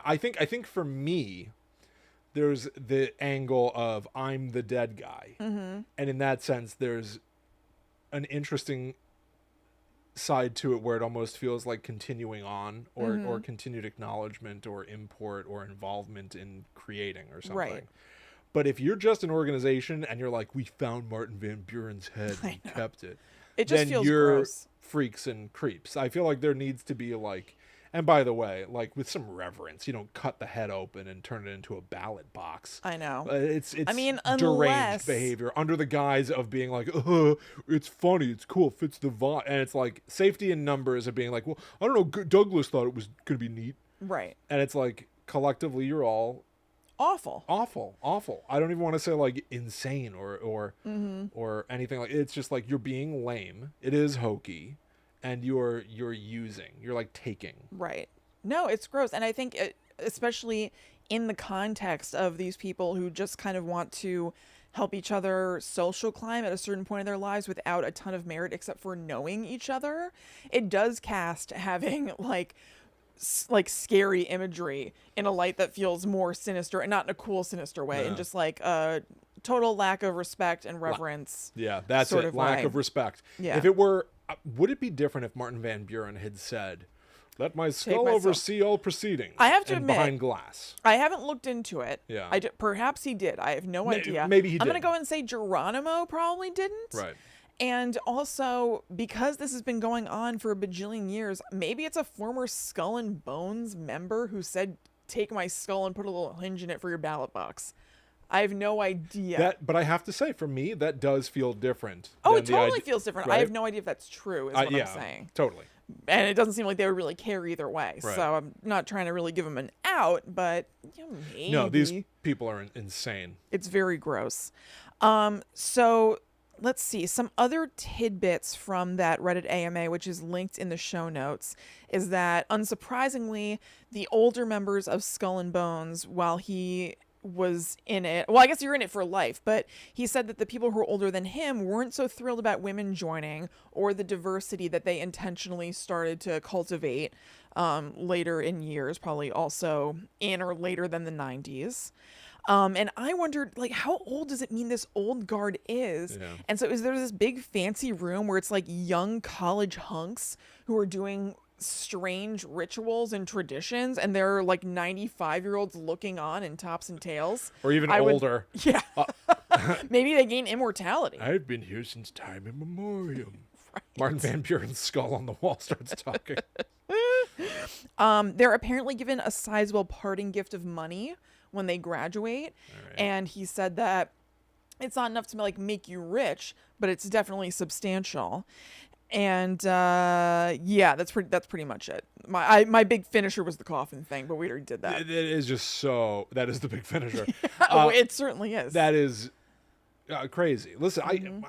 I think for me, there's the angle of I'm the dead guy. Mm-hmm. And in that sense, there's an interesting side to it where it almost feels like continuing on or continued acknowledgement or import or involvement in creating or something. Right. But if you're just an organization and you're like, we found Martin Van Buren's head and kept it, It just then feels you're gross. freaks and creeps. I feel like there needs to be like, and by the way, like with some reverence, you don't cut the head open and turn it into a ballot box. I know. It's I mean, deranged unless- behavior under the guise of being like, it's funny, it's cool, it fits the vibe, and it's like safety in numbers of being like, well, I don't know, Douglas thought it was gonna be neat, Right. and it's like collectively you're all Awful. awful. I don't even want to say like insane or anything like. It's just like you're being lame. It is hokey, and you're like taking. Right. No, it's gross. And I think especially in the context of these people who just kind of want to help each other social climb at a certain point in their lives without a ton of merit except for knowing each other, it does cast having like scary imagery in a light that feels more sinister, and not in a cool sinister way, and just like a total lack of respect and reverence. Yeah, that's sort it. of Lack way. of respect. Yeah. If it were, would it be different if Martin Van Buren had said, "Let my skull my soul." oversee all proceedings"? I have to and admit, behind glass. I haven't looked into it. Yeah. Perhaps he did. I have no idea. maybe he I'm gonna did. go and say Geronimo probably didn't. Right. And also, because this has been going on for a bajillion years, maybe it's a former Skull and Bones member who said, "Take my skull and put a little hinge in it for your ballot box." I have no idea. But I have to say, for me, that does feel different. Oh, than it the totally idea- feels different. right? I have no idea if that's true, is what yeah, I'm saying. totally. And it doesn't seem like they would really care either way. Right. So I'm not trying to really give them an out, but maybe. No, these people are insane. It's very gross. So let's see. Some other tidbits from that Reddit AMA, which is linked in the show notes, is that unsurprisingly, the older members of Skull and Bones, while he was in it, well, I guess you're in it for life, but he said that the people who were older than him weren't so thrilled about women joining or the diversity that they intentionally started to cultivate later in years, probably also in or later than the 90s. And I wondered, like, how old does it mean this old guard is? Yeah. And so is there this big fancy room where it's like young college hunks who are doing strange rituals and traditions, and there are like 95-year-olds looking on in tops and tails? Or even I would- older. Yeah. Maybe they gain immortality. I've been here since time immemorial. Martin Van Buren's skull on the wall starts talking. They're apparently given a sizable parting gift of money when they graduate. right. And he said that it's not enough to like make you rich, but it's definitely substantial. And that's pretty much it. My big finisher was the coffin thing, but we already did that. It is just so. That is the big finisher. Oh, it certainly is. That is crazy. Listen, Mm-hmm.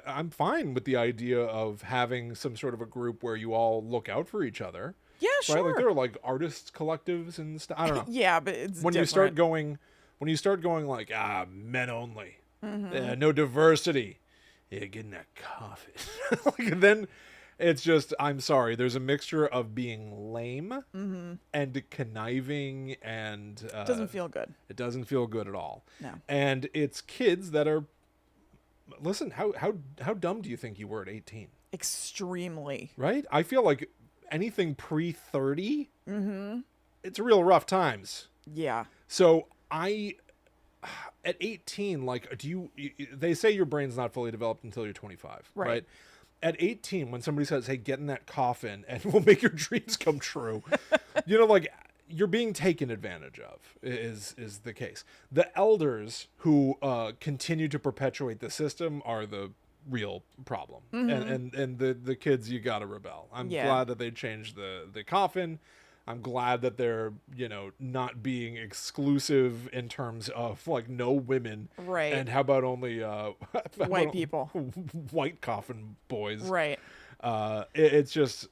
I'm fine with the idea of having some sort of a group where you all look out for each other. Yeah, Right? sure. Like there are like artists collectives and stuff. I don't know. Yeah, but it's when different. you start going like men only, Mm-hmm. no diversity, get in that coffin. Like, then it's just, I'm sorry, there's a mixture of being lame and conniving, and It doesn't feel good. it doesn't feel good at all. No. And it's kids that are, listen, how dumb do you think you were at 18? Extremely. Right? I feel like anything pre-30, it's real rough times. Yeah. So at 18, like, they say your brain's not fully developed until you're 25, right? At 18, when somebody says, "Hey, get in that coffin and we'll make your dreams come true," like, you're being taken advantage of is the case. The elders who continue to perpetuate the system are the real problem. And the kids, you gotta rebel. I'm glad that they changed the coffin. I'm glad that they're, not being exclusive in terms of like no women. Right. And how about only White people. white coffin boys. Right. It's just,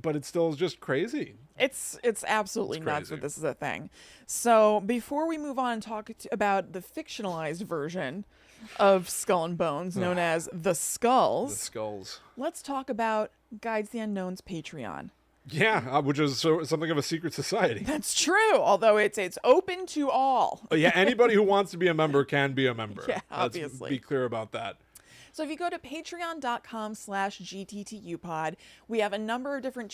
but it still is just crazy. It's absolutely It's nuts crazy. that this is a thing. So before we move on and talk about the fictionalized version of Skull and Bones, known as The Skulls, The skulls. let's talk about Guides the Unknown's Patreon. Yeah, which is something of a secret society. That's true, although it's open to all. But yeah, anybody who wants to be a member can be a member. Yeah, Let's obviously. be clear about that. So if you go to patreon.com/GTTUpod, we have a number of different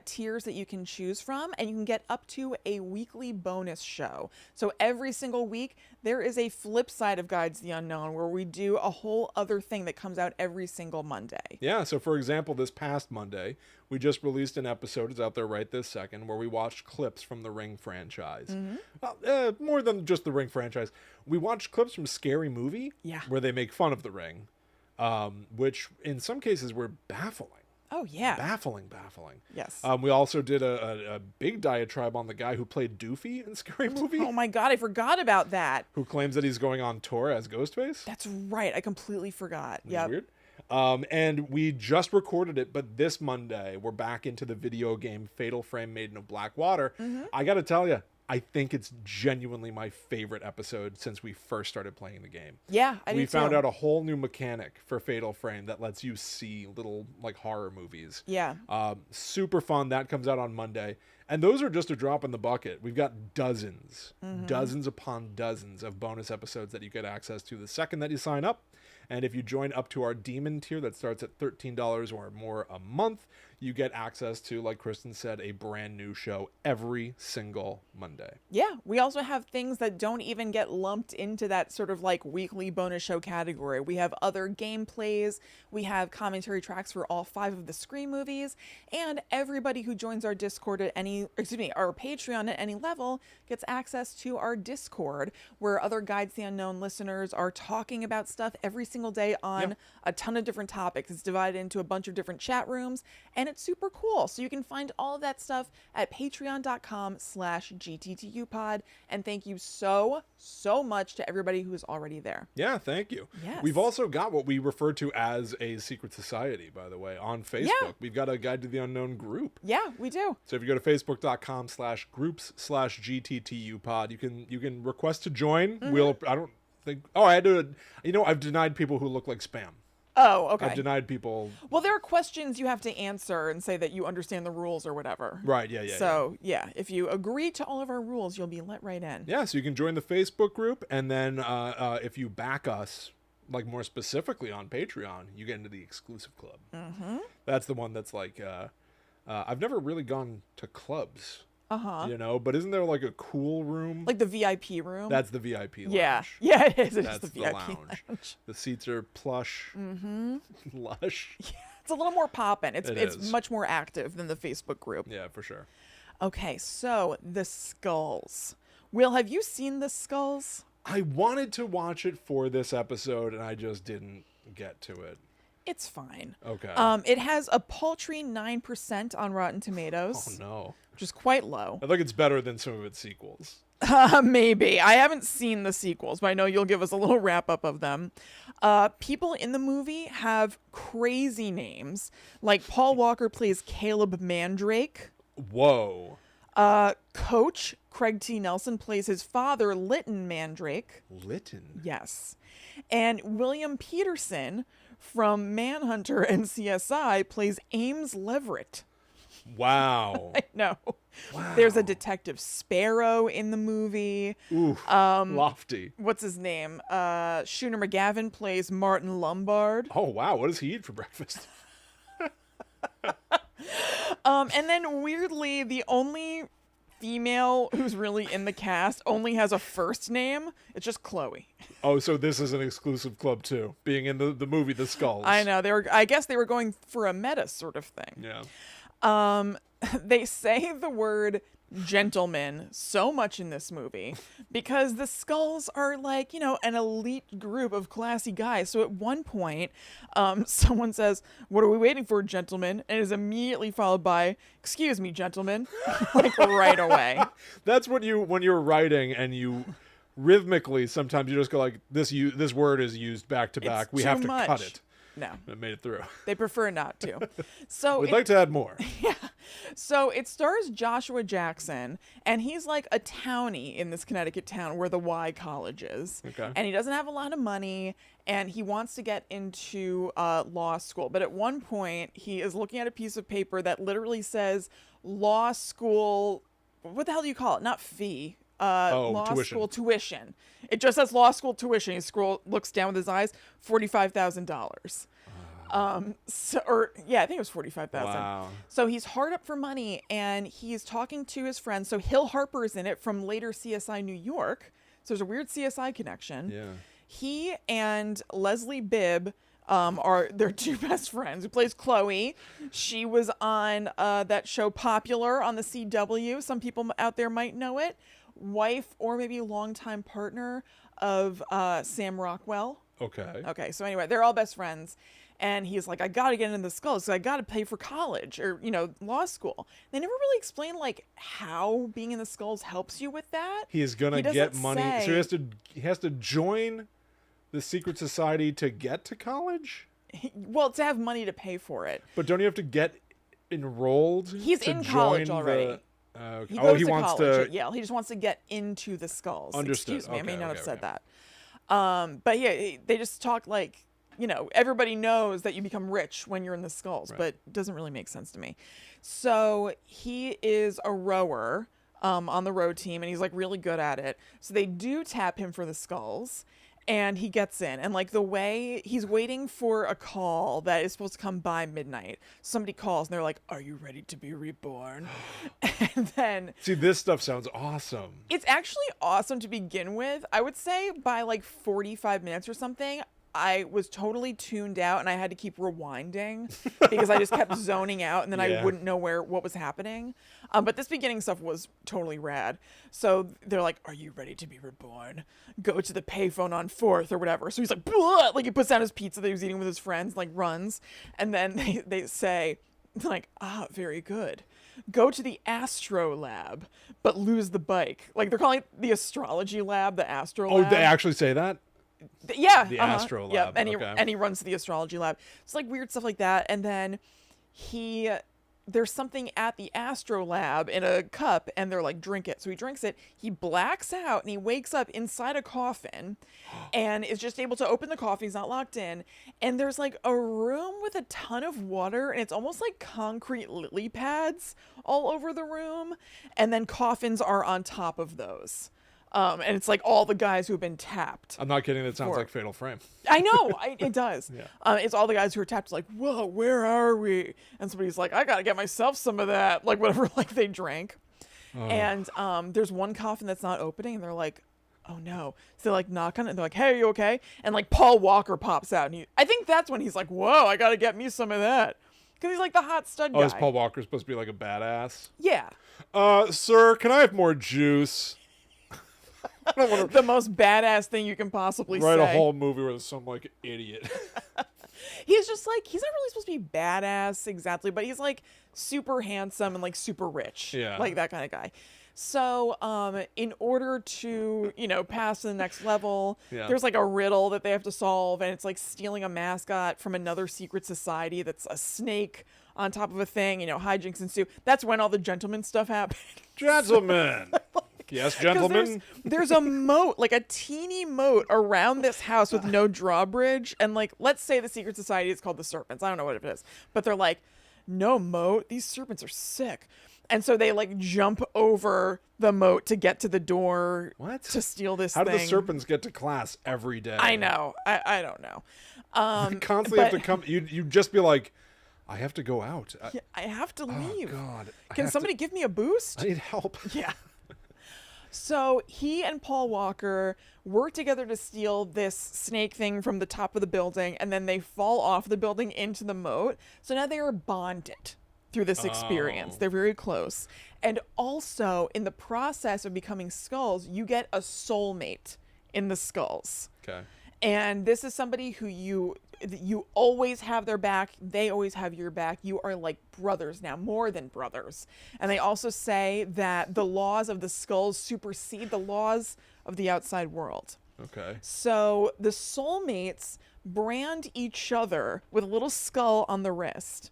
tiers that you can choose from, and you can get up to a weekly bonus show. So every single week, there is a flip side of Guides the Unknown where we do a whole other thing that comes out every single Monday. Yeah, so for example, this past Monday, we just released an episode, it's out there right this second, where we watched clips from the Ring franchise. Well, more than just the Ring franchise. We watched clips from Scary Movie, Yeah. where they make fun of the Ring, which in some cases were baffling. Oh, yeah. Baffling. Yes. We also did a big diatribe on the guy who played Doofy in Scary Movie, Oh, my God, I forgot about that. who claims that he's going on tour as Ghostface. That's right. I completely forgot. Which is Yeah. weird. And we just recorded it, but this Monday we're back into the video game Fatal Frame Maiden of Black Water. I gotta tell you, I think it's genuinely my favorite episode since we first started playing the game. Yeah, I do We found too. out a whole new mechanic for Fatal Frame that lets you see little like horror movies. Yeah. Super fun. That comes out on Monday. And those are just a drop in the bucket. We've got dozens upon dozens of bonus episodes that you get access to the second that you sign up. And if you join up to our Demon tier that starts at $13 or more a month, you get access to, like Kristen said, a brand new show every single Monday. Yeah, we also have things that don't even get lumped into that sort of like weekly bonus show category. We have other gameplays, we have commentary tracks for all 5 of the Scream movies, and everybody who joins our Discord at our Patreon at any level gets access to our Discord, where other Guides to the Unknown listeners are talking about stuff every single day on a ton of different topics. It's divided into a bunch of different chat rooms, and it's super cool. So you can find all of that stuff at patreon.com/GTTUpod. And thank you so much to everybody who is already there. Yeah, thank you. Yes. We've also got what we refer to as a secret society, by the way, on Facebook. Yeah. We've got a Guide to the Unknown group. Yeah, we do. So if you go to facebook.com/groups/GTTUpod, you can request to join. I've denied people who look like spam. Oh, okay. I've denied people. Well, there are questions you have to answer and say that you understand the rules or whatever. Right, yeah. So, if you agree to all of our rules, you'll be let right in. Yeah, so you can join the Facebook group, and then if you back us, like more specifically on Patreon, you get into the exclusive club. Mm-hmm. That's the one that's like, I've never really gone to clubs. But isn't there like a cool room? Like the VIP room? That's the VIP lounge. Yeah, it is. That's It's the VIP lounge. The seats are plush, lush. It's a little more poppin'. It's is. much more active than the Facebook group. Yeah, for sure. Okay, so the skulls. Will, have you seen the skulls? I wanted to watch it for this episode, and I just didn't get to it. It's fine. Okay. It has a paltry 9% on Rotten Tomatoes. Oh, no. Which is quite low. I think it's better than some of its sequels. Maybe. I haven't seen the sequels, but I know you'll give us a little wrap up of them. People in the movie have crazy names. Like Paul Walker plays Caleb Mandrake. Whoa. Coach Craig T. Nelson plays his father, Lytton Mandrake. Lytton? Yes. And William Peterson from Manhunter and CSI plays Ames Leverett. Wow. I know. Wow. There's a Detective Sparrow in the movie. Ooh, lofty. What's his name? Shooter McGavin plays Martin Lombard. Oh, wow. What does he eat for breakfast? And then weirdly, the only female who's really in the cast only has a first name. It's just Chloe. Oh, so this is an exclusive club too, being in the movie The Skulls. I know. I guess they were going for a meta sort of thing. Yeah. They say the word gentleman so much in this movie because the Skulls are like, an elite group of classy guys. So at one point, someone says, "What are we waiting for, gentlemen?" And is immediately followed by, "Excuse me, gentlemen," like right away. That's when you're writing and you rhythmically sometimes you just go like this word is used back to back. We too have to much. cut it. No, It made it through. they prefer not to. So We'd like to add more. So it stars Joshua Jackson, and he's like a townie in this Connecticut town where the Y College is. Okay. And he doesn't have a lot of money, and he wants to get into law school. But at one point, he is looking at a piece of paper that literally says law school. What the hell do you call it? Not fee. Law tuition. school tuition. It just says law school tuition. He looks down with his eyes. $45,000. I think it was 45,000. Wow. So he's hard up for money, and he's talking to his friends. So Hill Harper's in it from later CSI New York. So there's a weird CSI connection. Yeah. He and Leslie Bibb are their two best friends. Who plays Chloe? She was on that show Popular on the CW. Some people out there might know it. Wife or maybe longtime partner of Sam Rockwell. Okay. So anyway, they're all best friends. And he's like, I got to get into the Skulls, so I got to pay for college or, law school. They never really explain, like, how being in the Skulls helps you with that. He is going to get money. say. So he has to join the secret society to get to college? Well, to have money to pay for it. But don't you have to get enrolled? He's to in college join already. Okay. goes He to wants college to. at Yale. He just wants to get into the Skulls. Understood. Excuse me, I may Okay, not okay, have said okay. that. But yeah, they just talk like, everybody knows that you become rich when you're in the Skulls, Right. but it doesn't really make sense to me. So he is a rower on the row team, and he's like really good at it. So they do tap him for the Skulls. And he gets in, and like the way he's waiting for a call that is supposed to come by midnight. Somebody calls and they're like, "Are you ready to be reborn?" And then See, this stuff sounds awesome. it's actually awesome to begin with. I would say by like 45 minutes or something, I was totally tuned out and I had to keep rewinding because I just kept zoning out, and then I Yeah. wouldn't know what was happening. But this beginning stuff was totally rad. So they're like, "Are you ready to be reborn? Go to the payphone on 4th or whatever." So he's like, "Blah!" Like he puts down his pizza that he was eating with his friends, like runs. And then they say, like, "Ah, very good. Go to the Astro Lab, but lose the bike." Like they're calling it the astrology lab, the Astro Oh, Lab. they actually say that? Yeah, The uh-huh. Astro Yep, Lab, and okay. he runs to the astrology lab. It's like weird stuff like that, and then there's something at the Astro Lab in a cup, and they're like, "Drink it." So he drinks it. He blacks out, and he wakes up inside a coffin, and is just able to open the coffin. He's not locked in, and there's like a room with a ton of water, and it's almost like concrete lily pads all over the room, and then coffins are on top of those. And it's like all the guys who have been tapped. I'm not kidding. That sounds For- like Fatal Frame. I know, it does. Yeah. It's all the guys who are tapped, like, "Whoa, where are we?" And somebody's like, "I gotta get myself some of that," like whatever, like they drank. Oh. And there's one coffin that's not opening, and they're like, "Oh no!" So they like knock on it, and they're like, "Hey, are you okay?" And like Paul Walker pops out, and I think that's when he's like, "Whoa, I gotta get me some of that," because he's like the hot stud guy. Oh, is Paul Walker supposed to be like a badass? Yeah, Sir, can I have more juice? I don't want to the most badass thing you can possibly write say. a whole movie where there's some like idiot. He's just like, he's not really supposed to be badass exactly, but he's like super handsome and like super rich. Yeah. Like that kind of guy. So, in order to, pass to the next level, Yeah. there's like a riddle that they have to solve, and it's like stealing a mascot from another secret society that's a snake on top of a thing, hijinks ensue. That's when all the gentleman stuff happened. Gentlemen. Yes, 'Cause gentlemen. there's a moat, like a teeny moat around this house with no drawbridge. And like, let's say the secret society is called the Serpents. I don't know what it is, but they're like, "No moat. These serpents are sick." And so they like jump over the moat to get to the door. What? To steal this How thing. do the serpents get to class every day? I know. I don't know. You constantly have to but- come. You just be like, I have to go out. I have to Oh leave. God. Can somebody give me a boost? I need help. Yeah. So he and Paul Walker work together to steal this snake thing from the top of the building, and then they fall off the building into the moat. So now they are bonded through this experience. Oh. They're very close. And also, in the process of becoming skulls, you get a soulmate in the skulls. Okay. And this is somebody who you always have their back. They always have your back. You are like brothers now, more than brothers. And they also say that the laws of the skulls supersede the laws of the outside world. Okay. So the soulmates brand each other with a little skull on the wrist,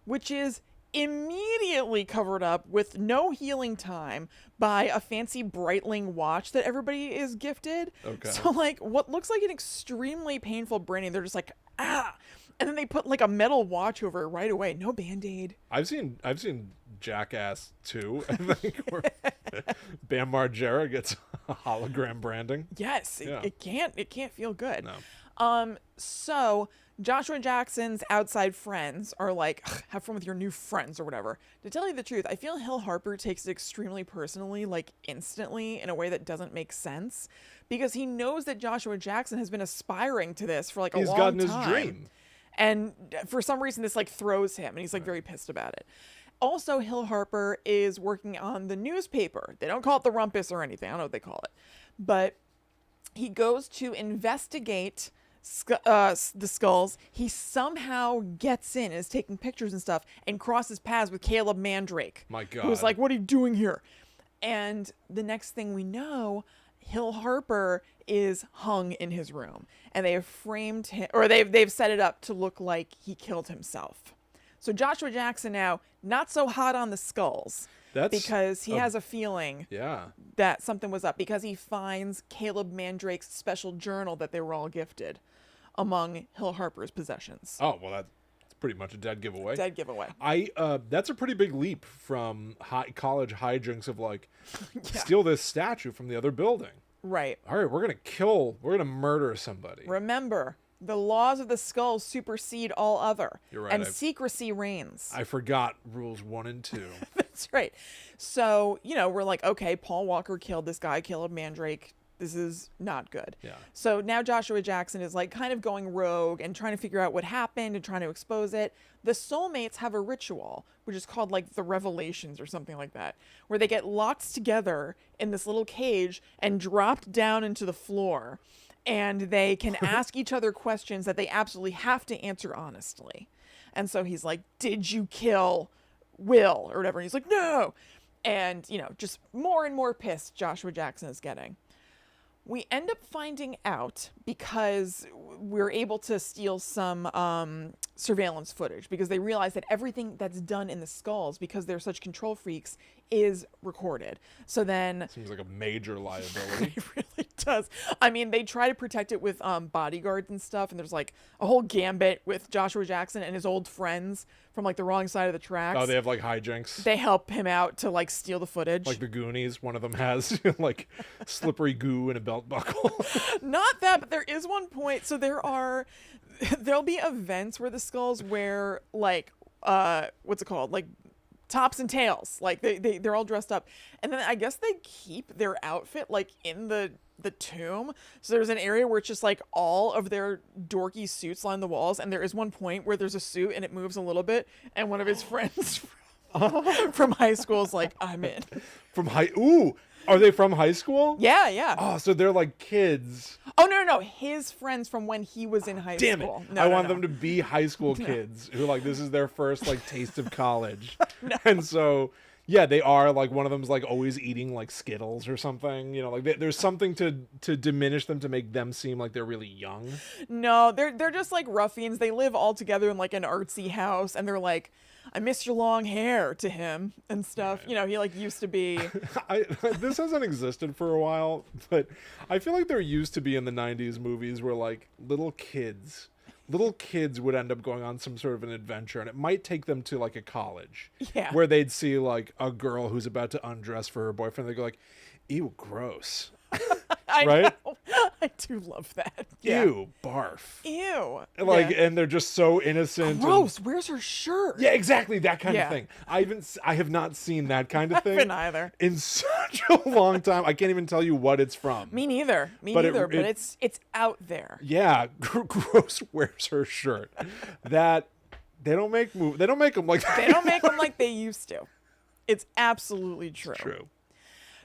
which is immediately covered up with no healing time by a fancy Breitling watch that everybody is gifted. Okay. So like what looks like an extremely painful branding, they're just like, "Ah," and then they put like a metal watch over it right away. No Band-Aid. I've seen Jackass 2, I think, where Bam Margera gets hologram branding. Yes, Yeah. it can't feel good. No. So Joshua Jackson's outside friends are like, "Ugh, have fun with your new friends," or whatever. To tell you the truth, I feel Hill Harper takes it extremely personally, like instantly, in a way that doesn't make sense, because he knows that Joshua Jackson has been aspiring to this for like a He's long gotten time. his dream. And for some reason, this like throws him, and he's like very pissed about it. Also, Hill Harper is working on the newspaper. They don't call it the Rumpus or anything. I don't know what they call it. But he goes to investigate the skulls. He somehow gets in, is taking pictures and stuff, and crosses paths with Caleb Mandrake. My God. Who's like, "What are you doing here?" And the next thing we know, Hill Harper is hung in his room, and they have framed him, or they've set it up to look like he killed himself. So Joshua Jackson now not so hot on the skulls. because he has a feeling Yeah. that something was up, because he finds Caleb Mandrake's special journal that they were all gifted among Hill Harper's possessions. Oh, well, that's pretty much a dead giveaway. Dead giveaway. That's a pretty big leap from college hijinks of like, steal this statue from the other building. Right. All right, we're going to murder somebody. Remember, the laws of the skulls supersede all other. You're right, And secrecy reigns. I forgot rules 1 and 2. That's right. So, we're like, okay, Paul Walker killed this guy, Caleb Mandrake. This is not good. Yeah. So now Joshua Jackson is like kind of going rogue and trying to figure out what happened and trying to expose it. The soulmates have a ritual, which is called like the Revelations or something like that, where they get locked together in this little cage and dropped down into the floor. And they can ask each other questions that they absolutely have to answer honestly. And so he's like, did you kill Will or whatever? And he's like, no. And, just more and more pissed Joshua Jackson is getting. We end up finding out because we're able to steal some surveillance footage, because they realize that everything that's done in the skulls, because they're such control freaks, is recorded. So then... Seems like a major liability. It really does. I mean, they try to protect it with bodyguards and stuff, and there's like a whole gambit with Joshua Jackson and his old friends from like the wrong side of the tracks. Oh, they have like hijinks. They help him out to like steal the footage. Like the Goonies, one of them has like slippery goo and a belt buckle. Not that, but there is one point. So there'll be events where the skulls wear like, what's it called? Like tops and tails. Like they're all dressed up. And then I guess they keep their outfit like in the tomb. So there's an area where it's just like all of their dorky suits line the walls. And there is one point where there's a suit and it moves a little bit. And one of his friends from high school is like, I'm in. Ooh, are they from high school? Yeah, yeah. Oh, so they're like kids. Oh, no. His friends from when he was in high Damn school. it. No, I no, want no. them to be high school kids who like, this is their first like taste of college. And so, yeah, they are like, one of them's like always eating like Skittles or something, like there's something to diminish them to make them seem like they're really young. No, they're just like ruffians. They live all together in like an artsy house, and they're like, I miss your long hair to him and stuff. Right. He like used to be. This hasn't existed for a while, but I feel like there used to be in the 90s movies where like little kids would end up going on some sort of an adventure, and it might take them to like a college where they'd see like a girl who's about to undress for her boyfriend. They go like, ew, gross. Right? Know. I do love that. Ew, barf. Ew. Like, and they're just so innocent. Gross. Where's her shirt? Yeah, exactly. That kind of thing. I have not seen that kind of thing. I haven't either. In such a long time. I can't even tell you what it's from. Me neither. But it's out there. Yeah. Gross wears her shirt. That they don't make them like that. They don't make them like they used to. It's absolutely true. It's true.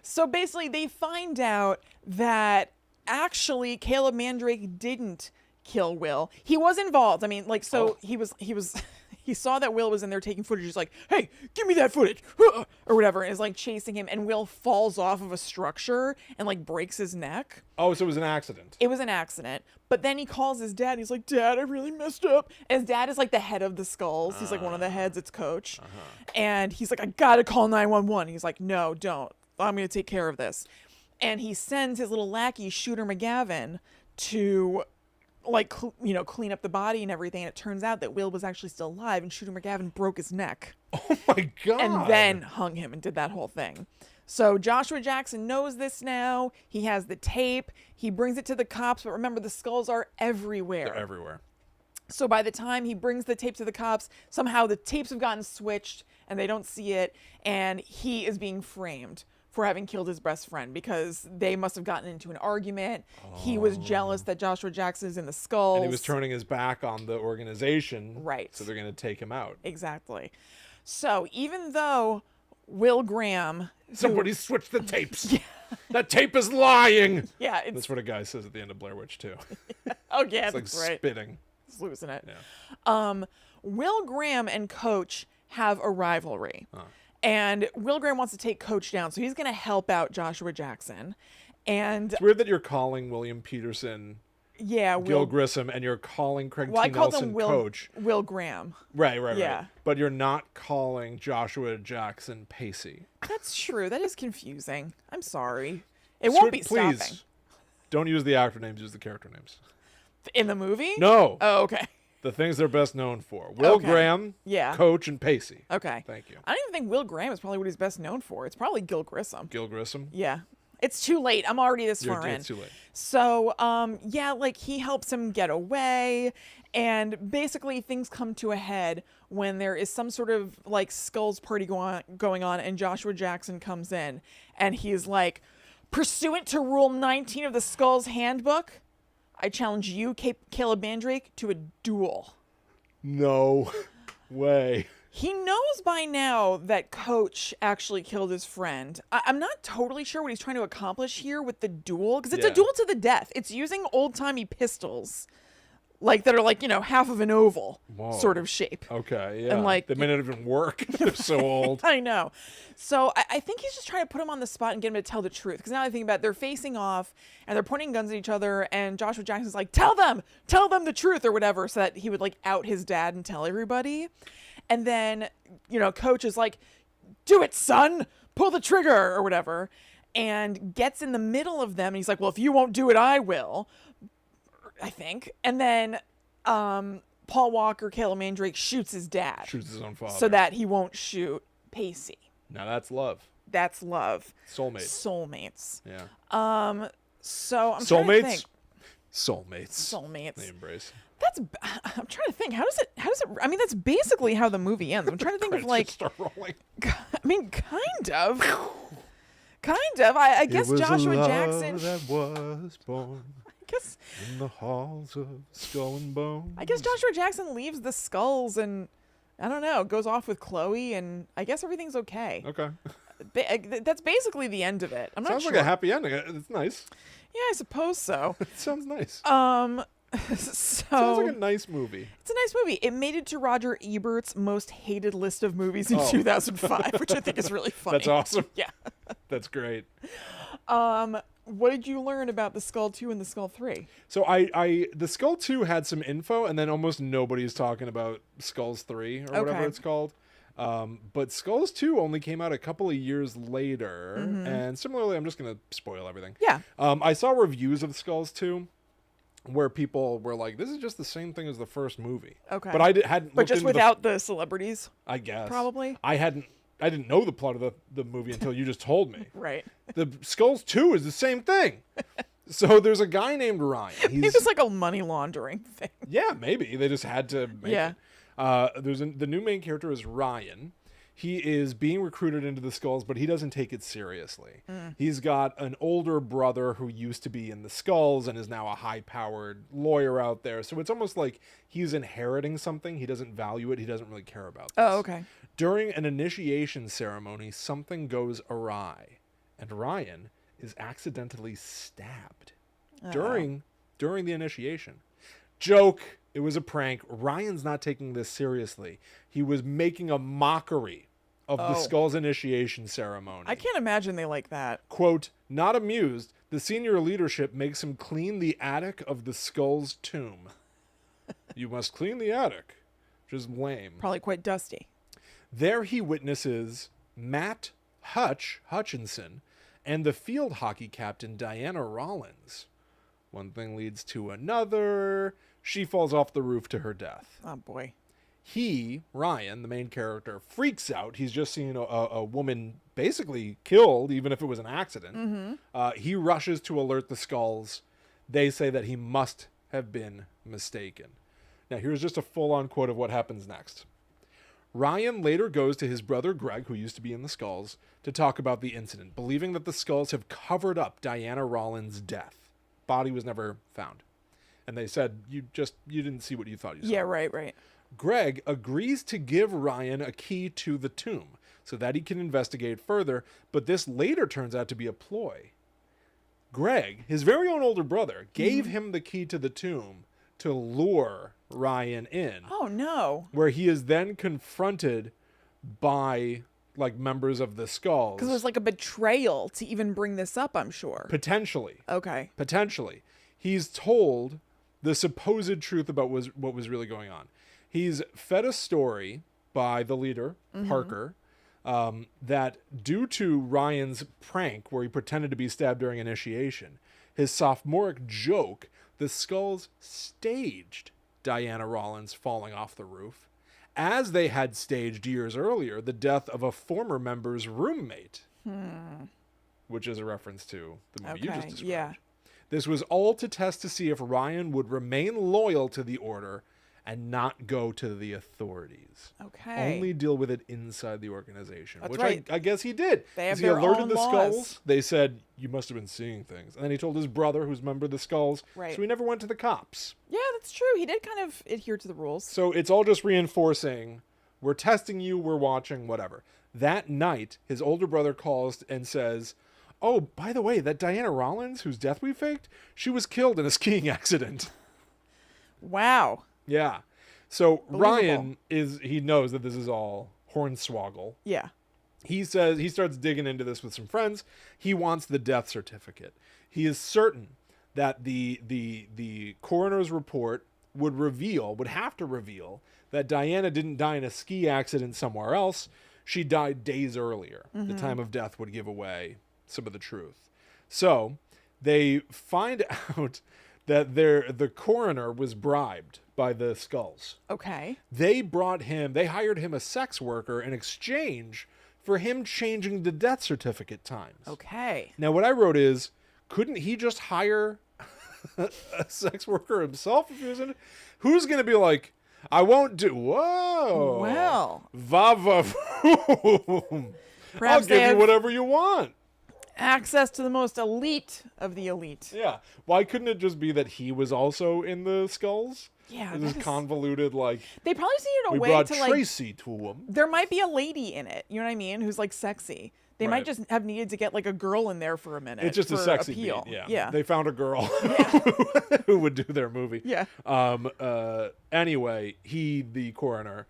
So basically, they find out that actually Caleb Mandrake didn't kill Will. He was involved. I mean, like, so he saw that Will was in there taking footage. He's like, hey, give me that footage, or whatever, and is like chasing him. And Will falls off of a structure and like breaks his neck. Oh, so it was an accident. It was an accident. But then he calls his dad. He's like, Dad, I really messed up. And his dad is like the head of the skulls. He's like one of the heads. It's Coach. And he's like, I gotta call 911. He's like, no, don't. I'm going to take care of this. And he sends his little lackey, Shooter McGavin, to like, clean up the body and everything. And it turns out that Will was actually still alive, and Shooter McGavin broke his neck. Oh my God. And then hung him and did that whole thing. So Joshua Jackson knows this now. He has the tape. He brings it to the cops. But remember, the skulls are everywhere. They're everywhere. So by the time he brings the tape to the cops, somehow the tapes have gotten switched and they don't see it. And he is being framed for having killed his best friend, because they must have gotten into an argument. He was jealous that Joshua Jackson is in the skulls. And he was turning his back on the organization. Right. So they're going to take him out. Exactly. So even though Will Graham... Somebody switched the tapes. Yeah. That tape is lying. Yeah. That's what a guy says at the end of Blair Witch too. Oh, yeah, it's like that's right. spitting. He's losing it. Yeah. Will Graham and Coach have a rivalry. And Will Graham wants to take Coach down, so he's going to help out Joshua Jackson. And it's weird that you're calling William Peterson Yeah, Gil Will. Grissom, and you're calling Craig Well, I T. called Nelson him Will. coach. Will Graham. Right. Yeah. But you're not calling Joshua Jackson Pacey. That's true. That is confusing. I'm sorry. It won't be Please, stopping. don't use the actor names, use the character names. In the movie? No. Oh, okay. The things they're best known for. Will Okay. Graham, Yeah. Coach, and Pacey. Okay. Thank you. I don't even think Will Graham is probably what he's best known for. It's probably Gil Grissom. Gil Grissom. Yeah. It's too late. I'm already this far in. It's too late. So, yeah, like he helps him get away, and basically things come to a head when there is some sort of like skulls party going on, and Joshua Jackson comes in, and he's like, pursuant to Rule 19 of the Skulls Handbook, I challenge you, Caleb Mandrake, to a duel. No way. He knows by now that Coach actually killed his friend. I'm not totally sure what he's trying to accomplish here with the duel, because it's a Yeah. duel to the death. It's using old-timey pistols, like that are like, half of an oval Whoa. sort of shape. Okay, yeah. And, like- they may not even work. They're so old. I know. So I think he's just trying to put him on the spot and get him to tell the truth. Because now I think about it, they're facing off and they're pointing guns at each other, and Joshua Jackson's like, tell them the truth or whatever, so that he would like out his dad and tell everybody. And then, Coach is like, do it, son, pull the trigger or whatever, and gets in the middle of them. And he's like, well, if you won't do it, I will, I think. And then Paul Walker, Caleb Mandrake, shoots his dad. Shoots his own father. So that he won't shoot Pacey. Now that's love. That's love. Soulmates. Soulmates. Yeah. So I'm trying to think. Soulmates. Soulmates. They embrace. I'm trying to think. How does it? I mean, that's basically how the movie ends. I'm trying to think of Credits like. just start rolling. I mean, kind of. I guess It was Joshua a love Jackson. that was born I guess. in the halls of Skull and Bones. I guess Joshua Jackson leaves the skulls and, I don't know, goes off with Chloe, and I guess everything's okay. Okay. That's basically the end of it. I'm not Sounds sure. like a happy ending. It's nice. Yeah, I suppose so. It sounds nice. So Sounds like a nice movie. it's a nice movie. It made it to Roger Ebert's most hated list of movies in 2005, which I think is really funny. That's awesome. Yeah. That's great. What did you learn about the Skull 2 and the Skull 3? So the Skull 2 had some info, and then almost nobody's talking about Skulls 3 or whatever Okay. it's called. But Skulls 2 only came out a couple of years later, and similarly, I'm just gonna spoil everything. Yeah. I saw reviews of Skulls 2 where people were like, "This is just the same thing as the first movie." Okay. But hadn't. But looked just into without the celebrities, I guess probably. I didn't know the plot of the movie until you just told me. Right. The Skulls 2 is the same thing. So there's a guy named Ryan. Maybe it's like a money laundering thing. Yeah, maybe they just had to make Yeah. it. The new main character is Ryan. He is being recruited into the Skulls, but he doesn't take it seriously. He's got an older brother who used to be in the Skulls and is now a high-powered lawyer out there. So it's almost like he's inheriting something. He doesn't value it. He doesn't really care about this. Oh, okay. During an initiation ceremony, something goes awry, and Ryan is accidentally stabbed during the initiation. Joke. It was a prank. Ryan's not taking this seriously. He was making a mockery of the Skull's initiation ceremony. I can't imagine they like that. Quote, not amused, the senior leadership makes him clean the attic of the Skull's tomb. You must clean the attic. Which is lame. Probably quite dusty. There he witnesses Matt Hutchinson and the field hockey captain Diana Rollins. One thing leads to another. She falls off the roof to her death. Oh, boy. He, Ryan, the main character, freaks out. He's just seen a woman basically killed, even if it was an accident. He rushes to alert the Skulls. They say that he must have been mistaken. Now, here's just a full-on quote of what happens next. Ryan later goes to his brother Greg, who used to be in the Skulls, to talk about the incident, believing that the Skulls have covered up Diana Rollins' death. Body was never found. And they said, you didn't see what you thought you saw. Yeah, right. Greg agrees to give Ryan a key to the tomb so that he can investigate further, but this later turns out to be a ploy. Greg, his very own older brother, gave him the key to the tomb to lure Ryan in, Oh, no. where he is then confronted by like members of the Skulls. Because it was like a betrayal to even bring this up, I'm sure. Potentially. Okay. Potentially. He's told the supposed truth about what was really going on. He's fed a story by the leader, Parker, that due to Ryan's prank where he pretended to be stabbed during initiation, his sophomoric joke, the Skulls staged Diana Rollins falling off the roof, as they had staged years earlier the death of a former member's roommate, which is a reference to the movie you just described. Yeah. This was all to test to see if Ryan would remain loyal to the Order and not go to the authorities. Okay. Only deal with it inside the organization. That's which right. I guess he did. They have He their alerted own the laws. Skulls. They said, you must have been seeing things. And then he told his brother, who's a member of the Skulls. Right. So he never went to the cops. Yeah, that's true. He did kind of adhere to the rules. So it's all just reinforcing, we're testing you, we're watching, whatever. That night, his older brother calls and says, oh, by the way, that Diana Rollins, whose death we faked, she was killed in a skiing accident. Wow. Yeah. So Believable. Ryan he knows that this is all hornswoggle. Yeah. He says he starts digging into this with some friends. He wants the death certificate. He is certain that the coroner's report would have to reveal that Diana didn't die in a ski accident somewhere else. She died days earlier. The time of death would give away some of the truth. So they find out that the coroner was bribed by the Skulls. Okay. They hired him a sex worker in exchange for him changing the death certificate times. Okay. Now, what I wrote is, couldn't he just hire a sex worker himself if he was in it? Who's going to be like, I won't do... Whoa. Well. Va-va-voom. I'll Perhaps they give you have whatever you want. access to the most elite of the elite. Yeah. Why couldn't it just be that he was also in the Skulls? Yeah. This that is- convoluted, like, They probably just needed a we way brought to like. Tracy to him. There might be a lady in it. You know what I mean? Who's like sexy. They Right. might just have needed to get like a girl in there for a minute. It's just a for sexy appeal. beat. Yeah. Yeah. They found a girl who would do their movie. Yeah. Anyway, the coroner,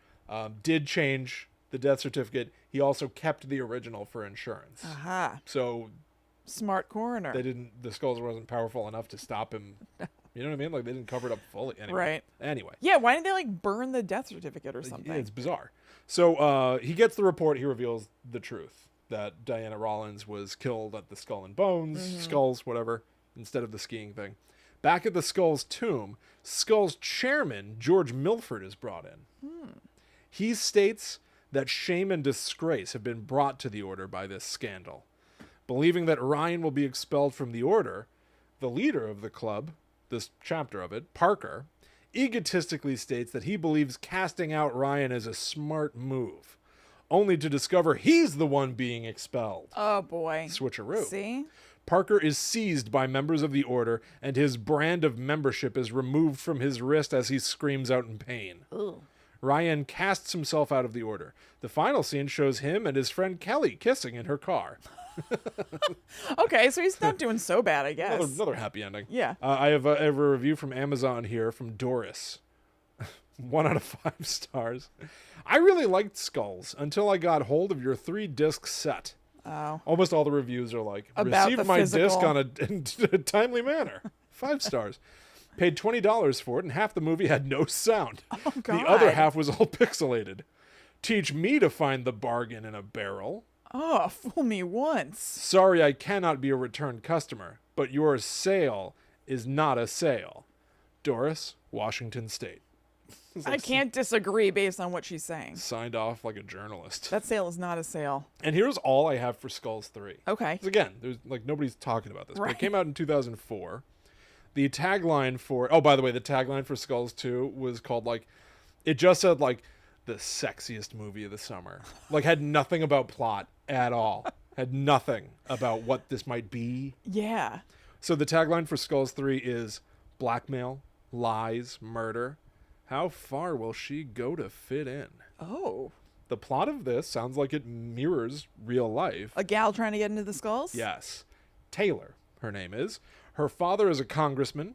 did change the death certificate. He also kept the original for insurance. Aha. So Smart coroner. the Skulls wasn't powerful enough to stop him. You know what I mean? Like, they didn't cover it up fully. Anyway. Right. Anyway. Yeah. Why didn't they like burn the death certificate or something? It's bizarre. So he gets the report. He reveals the truth that Diana Rollins was killed at the Skull and Bones, Skulls, whatever, instead of the skiing thing. Back at the Skull's tomb, Skull's chairman, George Milford, is brought in. He states that shame and disgrace have been brought to the Order by this scandal. Believing that Ryan will be expelled from the Order, the leader of the club, this chapter of it, Parker, egotistically states that he believes casting out Ryan is a smart move, only to discover he's the one being expelled. Oh boy. Switcheroo. See? Parker is seized by members of the Order, and his brand of membership is removed from his wrist as he screams out in pain. Ooh. Ryan casts himself out of the Order. The final scene shows him and his friend Kelly kissing in her car. Okay, so he's not doing so bad, I guess. Another happy ending. Yeah. I have a review from Amazon here from Doris. 1 out of 5 stars. I really liked Skulls until I got hold of your 3-disc set. Oh. Almost all the reviews are like, About received the my disc physical. on a timely manner. 5 stars. Paid $20 for it, and half the movie had no sound. Oh, God. The other half was all pixelated. Teach me to find the bargain in a barrel. Oh, fool me once. Sorry, I cannot be a return customer, but your sale is not a sale. Doris, Washington State. It's I like can't disagree based on what she's saying. signed off like a journalist. That sale is not a sale. And here's all I have for Skulls 3. Okay. 'Cause again, there's like nobody's talking about this. But Right. it came out in 2004. The tagline for by the way, the tagline for Skulls 2 was called like it just said like the sexiest movie of the summer. Like had nothing about plot at all. Had nothing about what this might be. Yeah. So the tagline for Skulls 3 is blackmail, lies, murder. How far will she go to fit in? Oh. The plot of this sounds like it mirrors real life. A gal trying to get into the Skulls? Yes. Taylor, her name is. Her father is a congressman.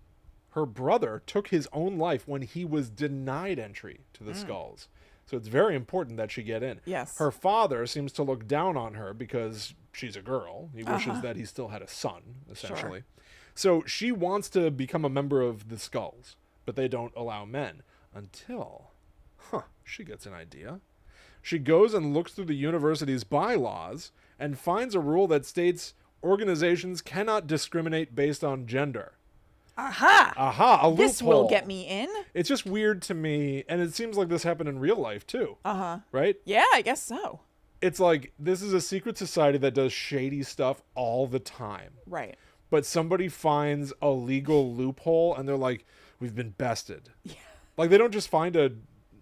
Her brother took his own life when he was denied entry to the Skulls. So it's very important that she get in. Yes. Her father seems to look down on her because she's a girl. He wishes that he still had a son, essentially. So she wants to become a member of the Skulls. but they don't allow men until, she gets an idea. She goes and looks through the university's bylaws and finds a rule that states organizations cannot discriminate based on gender. Aha, a loophole. This will get me in. It's just weird to me, and it seems like this happened in real life too. Right? Yeah, I guess so. It's like, this is a secret society that does shady stuff all the time. Right. But somebody finds a legal loophole, and they're like, we've been bested. Yeah. Like, they don't just find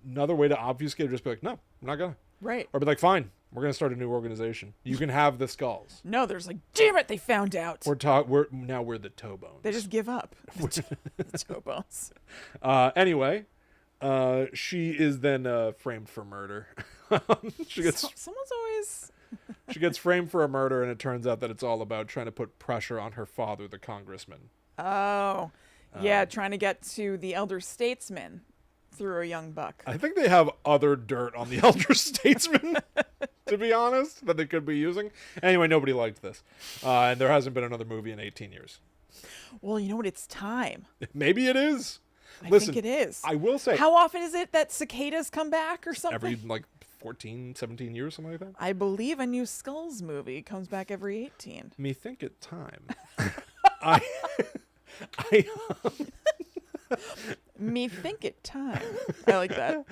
another way to obfuscate, or just be like, no, I'm not gonna. Right. Or be like, fine, we're gonna start a new organization. You can have the skulls. No, there's like, damn it, they found out. We're the toe bones. They just give up. The toe bones. Anyway, she is then framed for murder. Someone's always... She gets framed for a murder, and it turns out that it's all about trying to put pressure on her father, the congressman. Oh, yeah, trying to get to the elder statesman through a young buck. I think they have other dirt on the elder statesman, to be honest, that they could be using. Anyway, nobody liked this. And there hasn't been another movie in 18 years. Well, you know what? It's time. Maybe it is. I Listen, think it is. I will say. How often is it that cicadas come back or something? Every, 14, 17 years, something like that? I believe a new Skulls movie comes back every 18. Me think it time. Me think it time. I like that.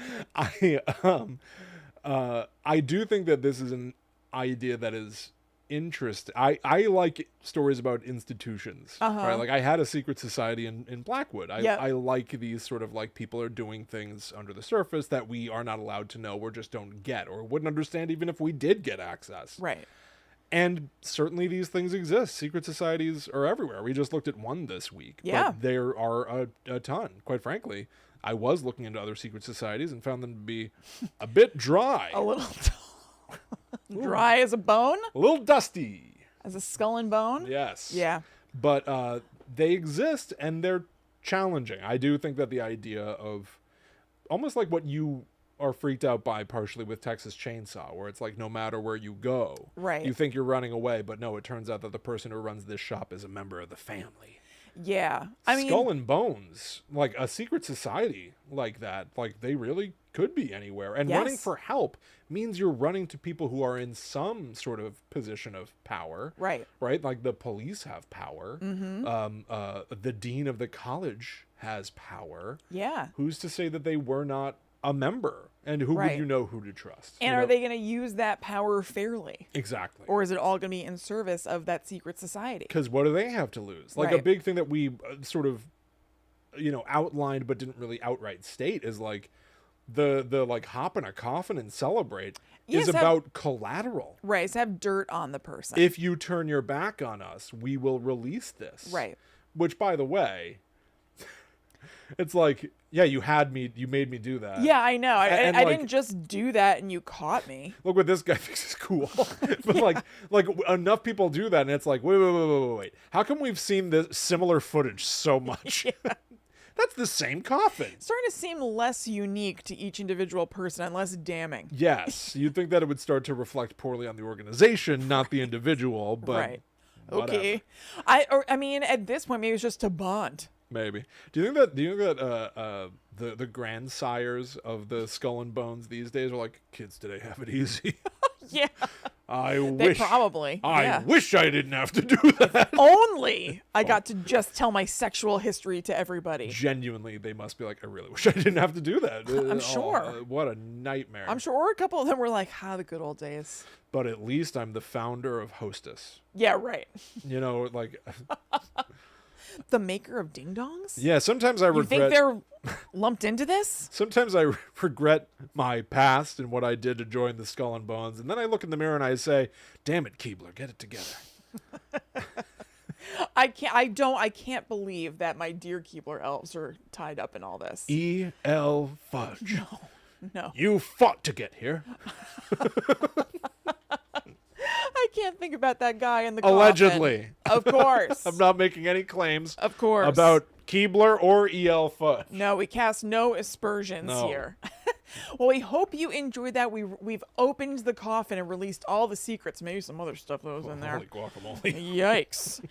I do think that this is an idea that is interesting. I like stories about institutions, right? Like, I had a secret society in Blackwood. I like these sort of, like, people are doing things under the surface that we are not allowed to know or just don't get or wouldn't understand even if we did get access. Right. And certainly these things exist. Secret societies are everywhere. We just looked at one this week. Yeah. But there are a ton, quite frankly. I was looking into other secret societies and found them to be a bit dry. A little dry as a bone? A little dusty. As a skull and bone? Yes. Yeah. But they exist, and they're challenging. I do think that the idea of almost like what you are freaked out by partially with Texas Chainsaw, where it's like no matter where you go, right, you think you're running away, but no, it turns out that the person who runs this shop is a member of the family. Yeah. I mean, Skull and Bones, like a secret society like that, like they really could be anywhere. And running for help means you're running to people who are in some sort of position of power. Right. Right? Like the police have power. Mm-hmm. The dean of the college has power. Yeah. Who's to say that they were not a member? And who would you know who to trust? And are they going to use that power fairly? Exactly. Or is it all going to be in service of that secret society? Because what do they have to lose? Like a big thing that we sort of, outlined but didn't really outright state is like the like hop in a coffin and celebrate is about collateral. Right. It's have dirt on the person. If you turn your back on us, we will release this. Right. Which, by the way, it's like, yeah, you made me do that. Yeah, I know. And I didn't just do that and you caught me. Look what this guy thinks is cool. But like enough people do that, and it's like, wait. How come we've seen this similar footage so much? Yeah. That's the same coffin. It's starting to seem less unique to each individual person and less damning. Yes. You'd think that it would start to reflect poorly on the organization, not the individual, but right. Whatever. Okay. I mean, at this point, maybe it's just to bond. Maybe. Do you think that the grandsires of the Skull and Bones these days are like, kids today have it easy? Yeah. I wish I didn't have to do that. Only I got to just tell my sexual history to everybody. Genuinely, they must be like, I really wish I didn't have to do that. I'm sure. What a nightmare. I'm sure a couple of them were like, the good old days. But at least I'm the founder of Hostess. Yeah, right. Like... The maker of ding dongs? Yeah, sometimes I regret... You think they're lumped into this? Sometimes I regret my past and what I did to join the Skull and Bones, and then I look in the mirror and I say, damn it, Keebler, get it together. I can't believe that my dear Keebler elves are tied up in all this. E.L. Fudge. No. You fought to get here. I can't think about that guy in the coffin. Allegedly. Of course. I'm not making any claims. Of course. About Keebler or E.L. Fudge. No, we cast no aspersions here. Well, we hope you enjoyed that. We've opened the coffin and released all the secrets. Maybe some other stuff that was in there. Holy guacamole. Yikes.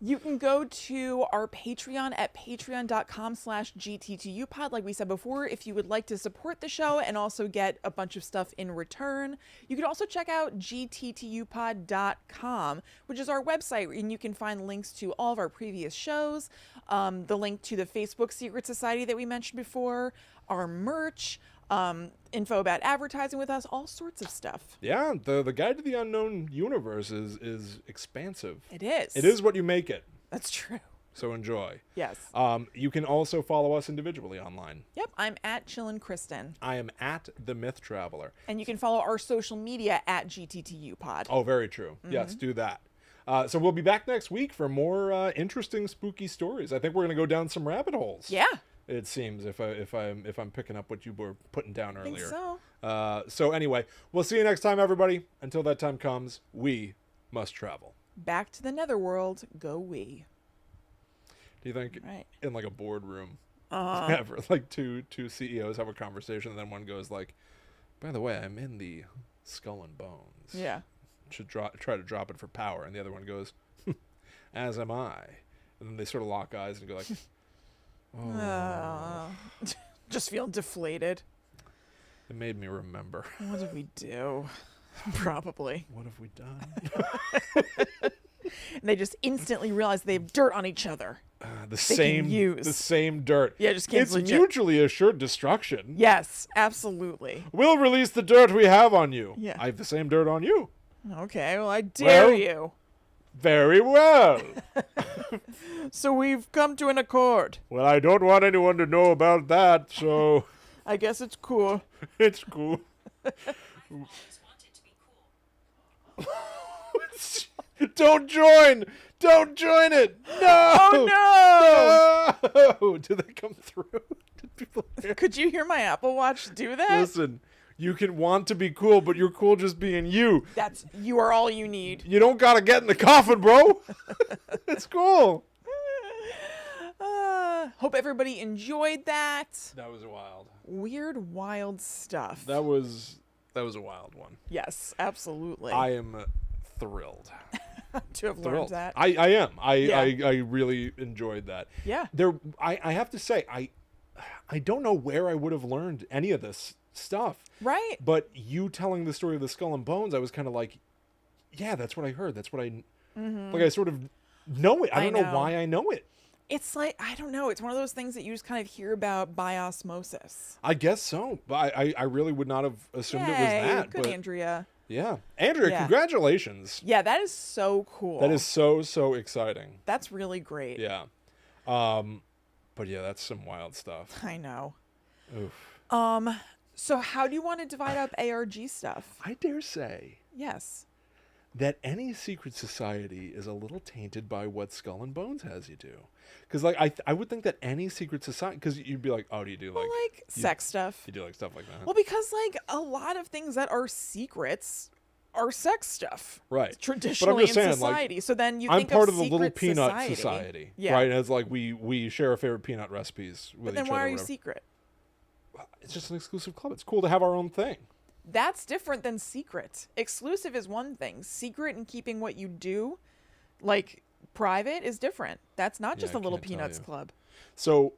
You can go to our Patreon at patreon.com/GTTUpod. Like we said before, if you would like to support the show and also get a bunch of stuff in return. You can also check out gttupod.com, which is our website, and you can find links to all of our previous shows, the link to the Facebook Secret Society that we mentioned before, our merch, info about advertising with us, all sorts of stuff. Yeah, the Guide to the Unknown Universe is expansive. It is. It is what you make it. That's true. So enjoy. Yes. You can also follow us individually online. Yep, I'm at Chillin' Kristen. I am at The Myth Traveler. And you can follow our social media at GTTUpod. Oh, very true. Yes, do that. So we'll be back next week for more interesting, spooky stories. I think we're going to go down some rabbit holes. Yeah. It seems if I'm picking up what you were putting down earlier. I think so. So anyway, we'll see you next time, everybody. Until that time comes, we must travel. Back to the netherworld, go we. Do you think Right. in like a boardroom, ever like two CEOs have a conversation, and then one goes like, "By the way, I'm in the Skull and Bones. Yeah. Should try to drop it for power." And the other one goes, "As am I." And then they sort of lock eyes and go like, "Oh." Just feel deflated. It made me remember. What did we do? Probably. What have we done? And they just instantly realize they have dirt on each other. The can use. same dirt. Yeah, just It's legit. mutually assured destruction. Yes, absolutely. We'll release the dirt we have on you. Yeah. I have the same dirt on you. Okay, well, I dare Well- you. Very well. So we've come to an accord. Well, I don't want anyone to know about that, so I guess it's cool. it's cool. Don't join! Don't join it! No! Oh, No! Do they come through? Did people hear? Could you hear my Apple Watch do that? Listen, you can want to be cool, but you're cool just being you. You are all you need. You don't gotta get in the coffin, bro. It's cool. Hope everybody enjoyed that. That was wild. Weird, wild stuff. That was a wild one. Yes, absolutely. I am thrilled. to have learned Thrilled. that. I am. Yeah. I really enjoyed that. Yeah. I have to say, I don't know where I would have learned any of this stuff. Right. But you telling the story of the Skull and Bones, I was kind of like, yeah, that's what I heard. That's what I like. I sort of know it. I don't know why I know it. It's like, I don't know. It's one of those things that you just kind of hear about by osmosis. I guess so, but I really would not have assumed it was Yay, that. good but Andrea. yeah, Andrea, Yeah. congratulations. Yeah, that is so cool. That is so exciting. That's really great. Yeah. But yeah, that's some wild stuff. I know. Oof. So how do you want to divide up ARG stuff? I dare say Yes. that any secret society is a little tainted by what Skull and Bones has you do. Because like I would think that any secret society, because you'd be like, oh, do you do like, Like sex stuff. you do like stuff like that? Well, because like a lot of things that are secrets are sex stuff. Right. Traditionally in society. So then you I'm think part of of the Little secret Peanut Society. Yeah. Right. As like we share our favorite peanut recipes with But then each why other. are you whatever. secret? It's just an exclusive club. It's cool to have our own thing. That's different than secret. Exclusive is one thing. Secret and keeping what you do, like private, is different. That's not just Yeah, a I Little can't tell Peanuts you. club. So,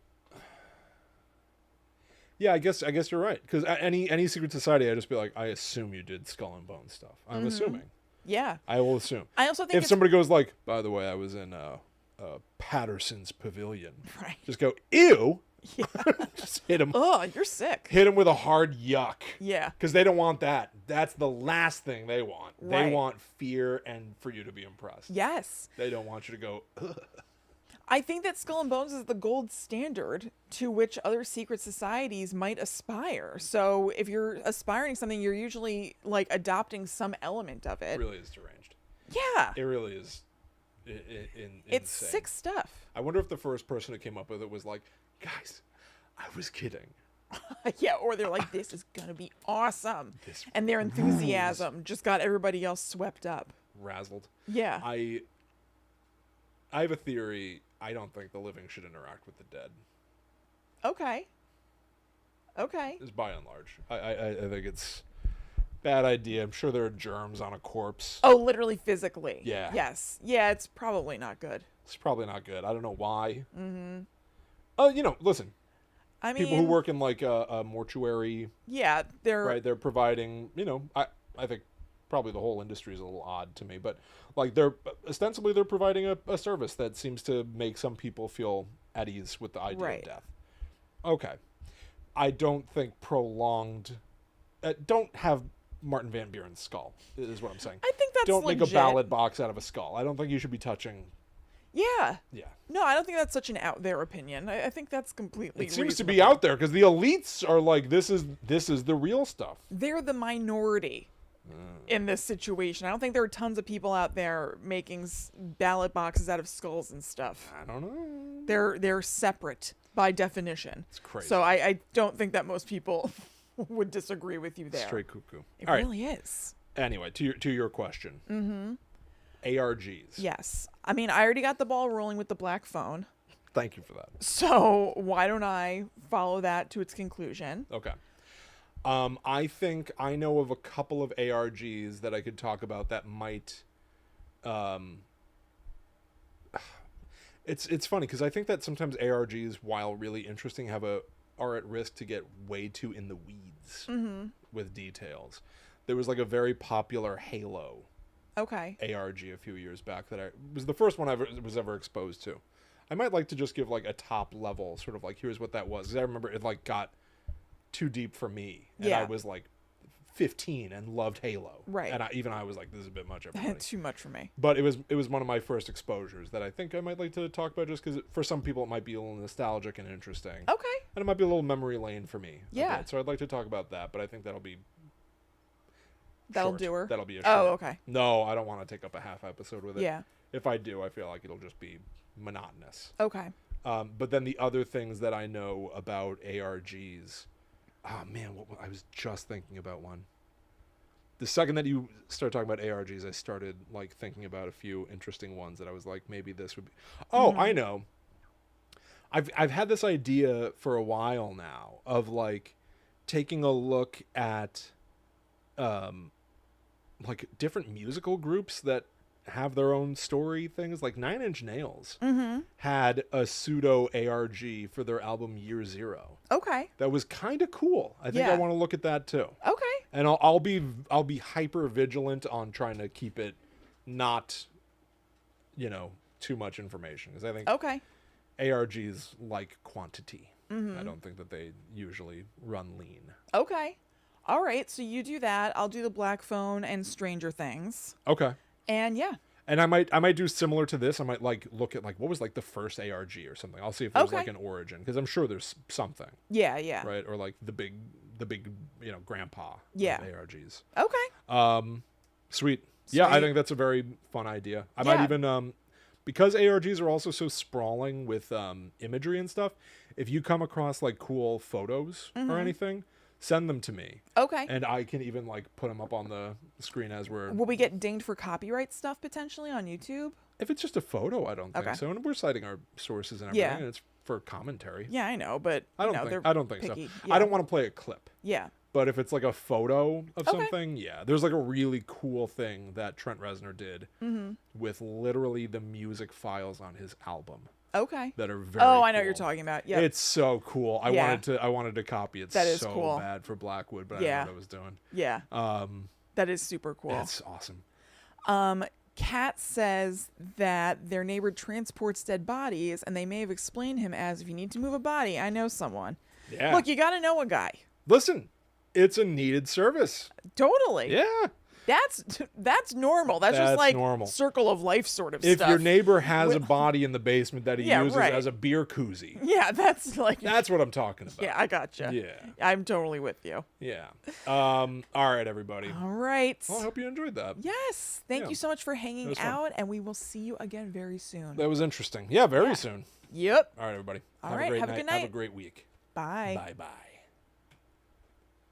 yeah, I guess you're right. Because any secret society, I'd just be like, I assume you did Skull and Bones stuff. I'm assuming. Yeah. I will assume. I also think If it's somebody goes like, by the way, I was in Patterson's Pavilion. right. Just go, ew. Yeah. Just hit him. Oh, you're sick. Hit him with a hard yuck. Yeah. Because they don't want that. That's the last thing they want. They Right. want fear and for you to be impressed. Yes. They don't want you to go, ugh. I think that Skull and Bones is the gold standard to which other secret societies might aspire. So if you're aspiring to something, you're usually like adopting some element of It it. really is deranged. Yeah. It really is It's insane. sick stuff. I wonder if the first person who came up with it was like, guys, I was kidding. Yeah, or they're like, this is going to be awesome. This And their enthusiasm just got everybody else swept up. Razzled. Yeah. I have a theory. I don't think the living should interact with the dead. Okay. Okay. is by and large. I think it's bad idea. I'm sure there are germs on a corpse. Oh, literally physically. Yeah. Yes. Yeah, it's probably not good. It's probably not good. I don't know why. Mm-hmm. Oh, listen. I mean, People who work in like a mortuary, yeah, they're right? They're providing, I think probably the whole industry is a little odd to me, but like they're providing a service that seems to make some people feel at ease with the idea Right. of death. Okay. I don't think prolonged, don't have Martin Van Buren's skull is what I'm saying. I think that's Don't legit. make a ballot box out of a skull. I don't think you should be touching. Yeah. Yeah. No, I don't think that's such an out there opinion. I think that's completely It seems to be reasonable. out there because the elites are like, this is the real stuff. They're the minority in this situation. I don't think there are tons of people out there making ballot boxes out of skulls and stuff. I don't know. They're separate by definition. It's crazy. So I don't think that most people would disagree with you there. Straight cuckoo. It All right. really is. Anyway, to your question. Mm-hmm. ARGs. Yes. I mean, I already got the ball rolling with the black phone. Thank you for that. So why don't I follow that to its conclusion? Okay. I think I know of a couple of ARGs that I could talk about that might. It's funny because I think that sometimes ARGs, while really interesting, are at risk to get way too in the weeds with details. There was like a very popular Halo Okay. ARG a few years back that was the first one I was ever exposed to. I might like to just give like a top level sort of like, here's what that was. 'Cause I remember it like got too deep for me. And Yeah. I was like 15 and loved Halo. Right. And I was like, this is a bit much, everybody. Too much for me. But it was one of my first exposures that I think I might like to talk about just because for some people it might be a little nostalgic and interesting. Okay. And it might be a little memory lane for me. a Yeah. bit. So I'd like to talk about that, but I think that'll be That'll short. do her. That'll be a Oh, short. okay. No, I don't want to take up a half episode with it. Yeah. If I do, I feel like it'll just be monotonous. Okay. But then the other things that I know about ARGs, oh man, I was just thinking about one. The second that you started talking about ARGs, I started like thinking about a few interesting ones that I was like, maybe this would be. Oh, I know. I've had this idea for a while now of like taking a look at like different musical groups that have their own story things. Like 9 Inch Nails had a pseudo ARG for their album Year Zero. Okay. That was kind of cool. I think I Yeah. want to look at that too. Okay. And I'll be hyper vigilant on trying to keep it not, too much information, because I think Okay. ARGs like quantity. I don't think that they usually run lean. Okay. All right. So you do that. I'll do the black phone and Stranger Things. Okay. And yeah. And I might do similar to this. I might like look at like what was like the first ARG or something. I'll see if there's Okay. like an origin, because I'm sure there's something, Yeah. Yeah. right? Or like the big grandpa of Yeah. ARGs. Okay. Sweet. Yeah, I Sweet. think that's a very fun idea. I Yeah. might even because ARGs are also so sprawling with imagery and stuff, if you come across like cool photos or anything, send them to me. Okay. And I can even like put them up on the screen as we're. Will we get dinged for copyright stuff potentially on YouTube? If it's just a photo, I don't think Okay. so. And we're citing our sources and everything, Yeah. and it's for commentary. Yeah, I know, but I don't think picky. so. Yeah. I don't want to play a clip. Yeah. But if it's like a photo of Okay. something, yeah. There's like a really cool thing that Trent Reznor did with literally the music files on his album Okay. that are very Oh, I know what cool. you're talking about. Yeah. It's so cool. I Yeah. wanted to copy it That is so cool. bad for Blackwood, but I Yeah. didn't know what I was doing. Yeah. That is super cool. It's awesome. Kat says that their neighbor transports dead bodies, and they may have explained him as, if you need to move a body, I know someone. Yeah. Look, you got to know a guy. Listen, it's a needed service. Totally. Yeah. That's normal. That's just That's like normal. circle of life sort of If stuff. your neighbor has a body in the basement that he Yeah, uses right. as a beer koozie, Yeah, that's like. that's what I'm talking about. Yeah, I gotcha. Yeah. I'm totally with you. Yeah. All right, everybody. All right. Well, I hope you enjoyed that. Yes. Thank Yeah. you so much for hanging was fun. out, and we will see you again very soon. That was interesting. Yeah, very Yeah. soon. Yep. All right, everybody. All Have right, a great have a night. good Have a night. great week. Bye. Bye-bye.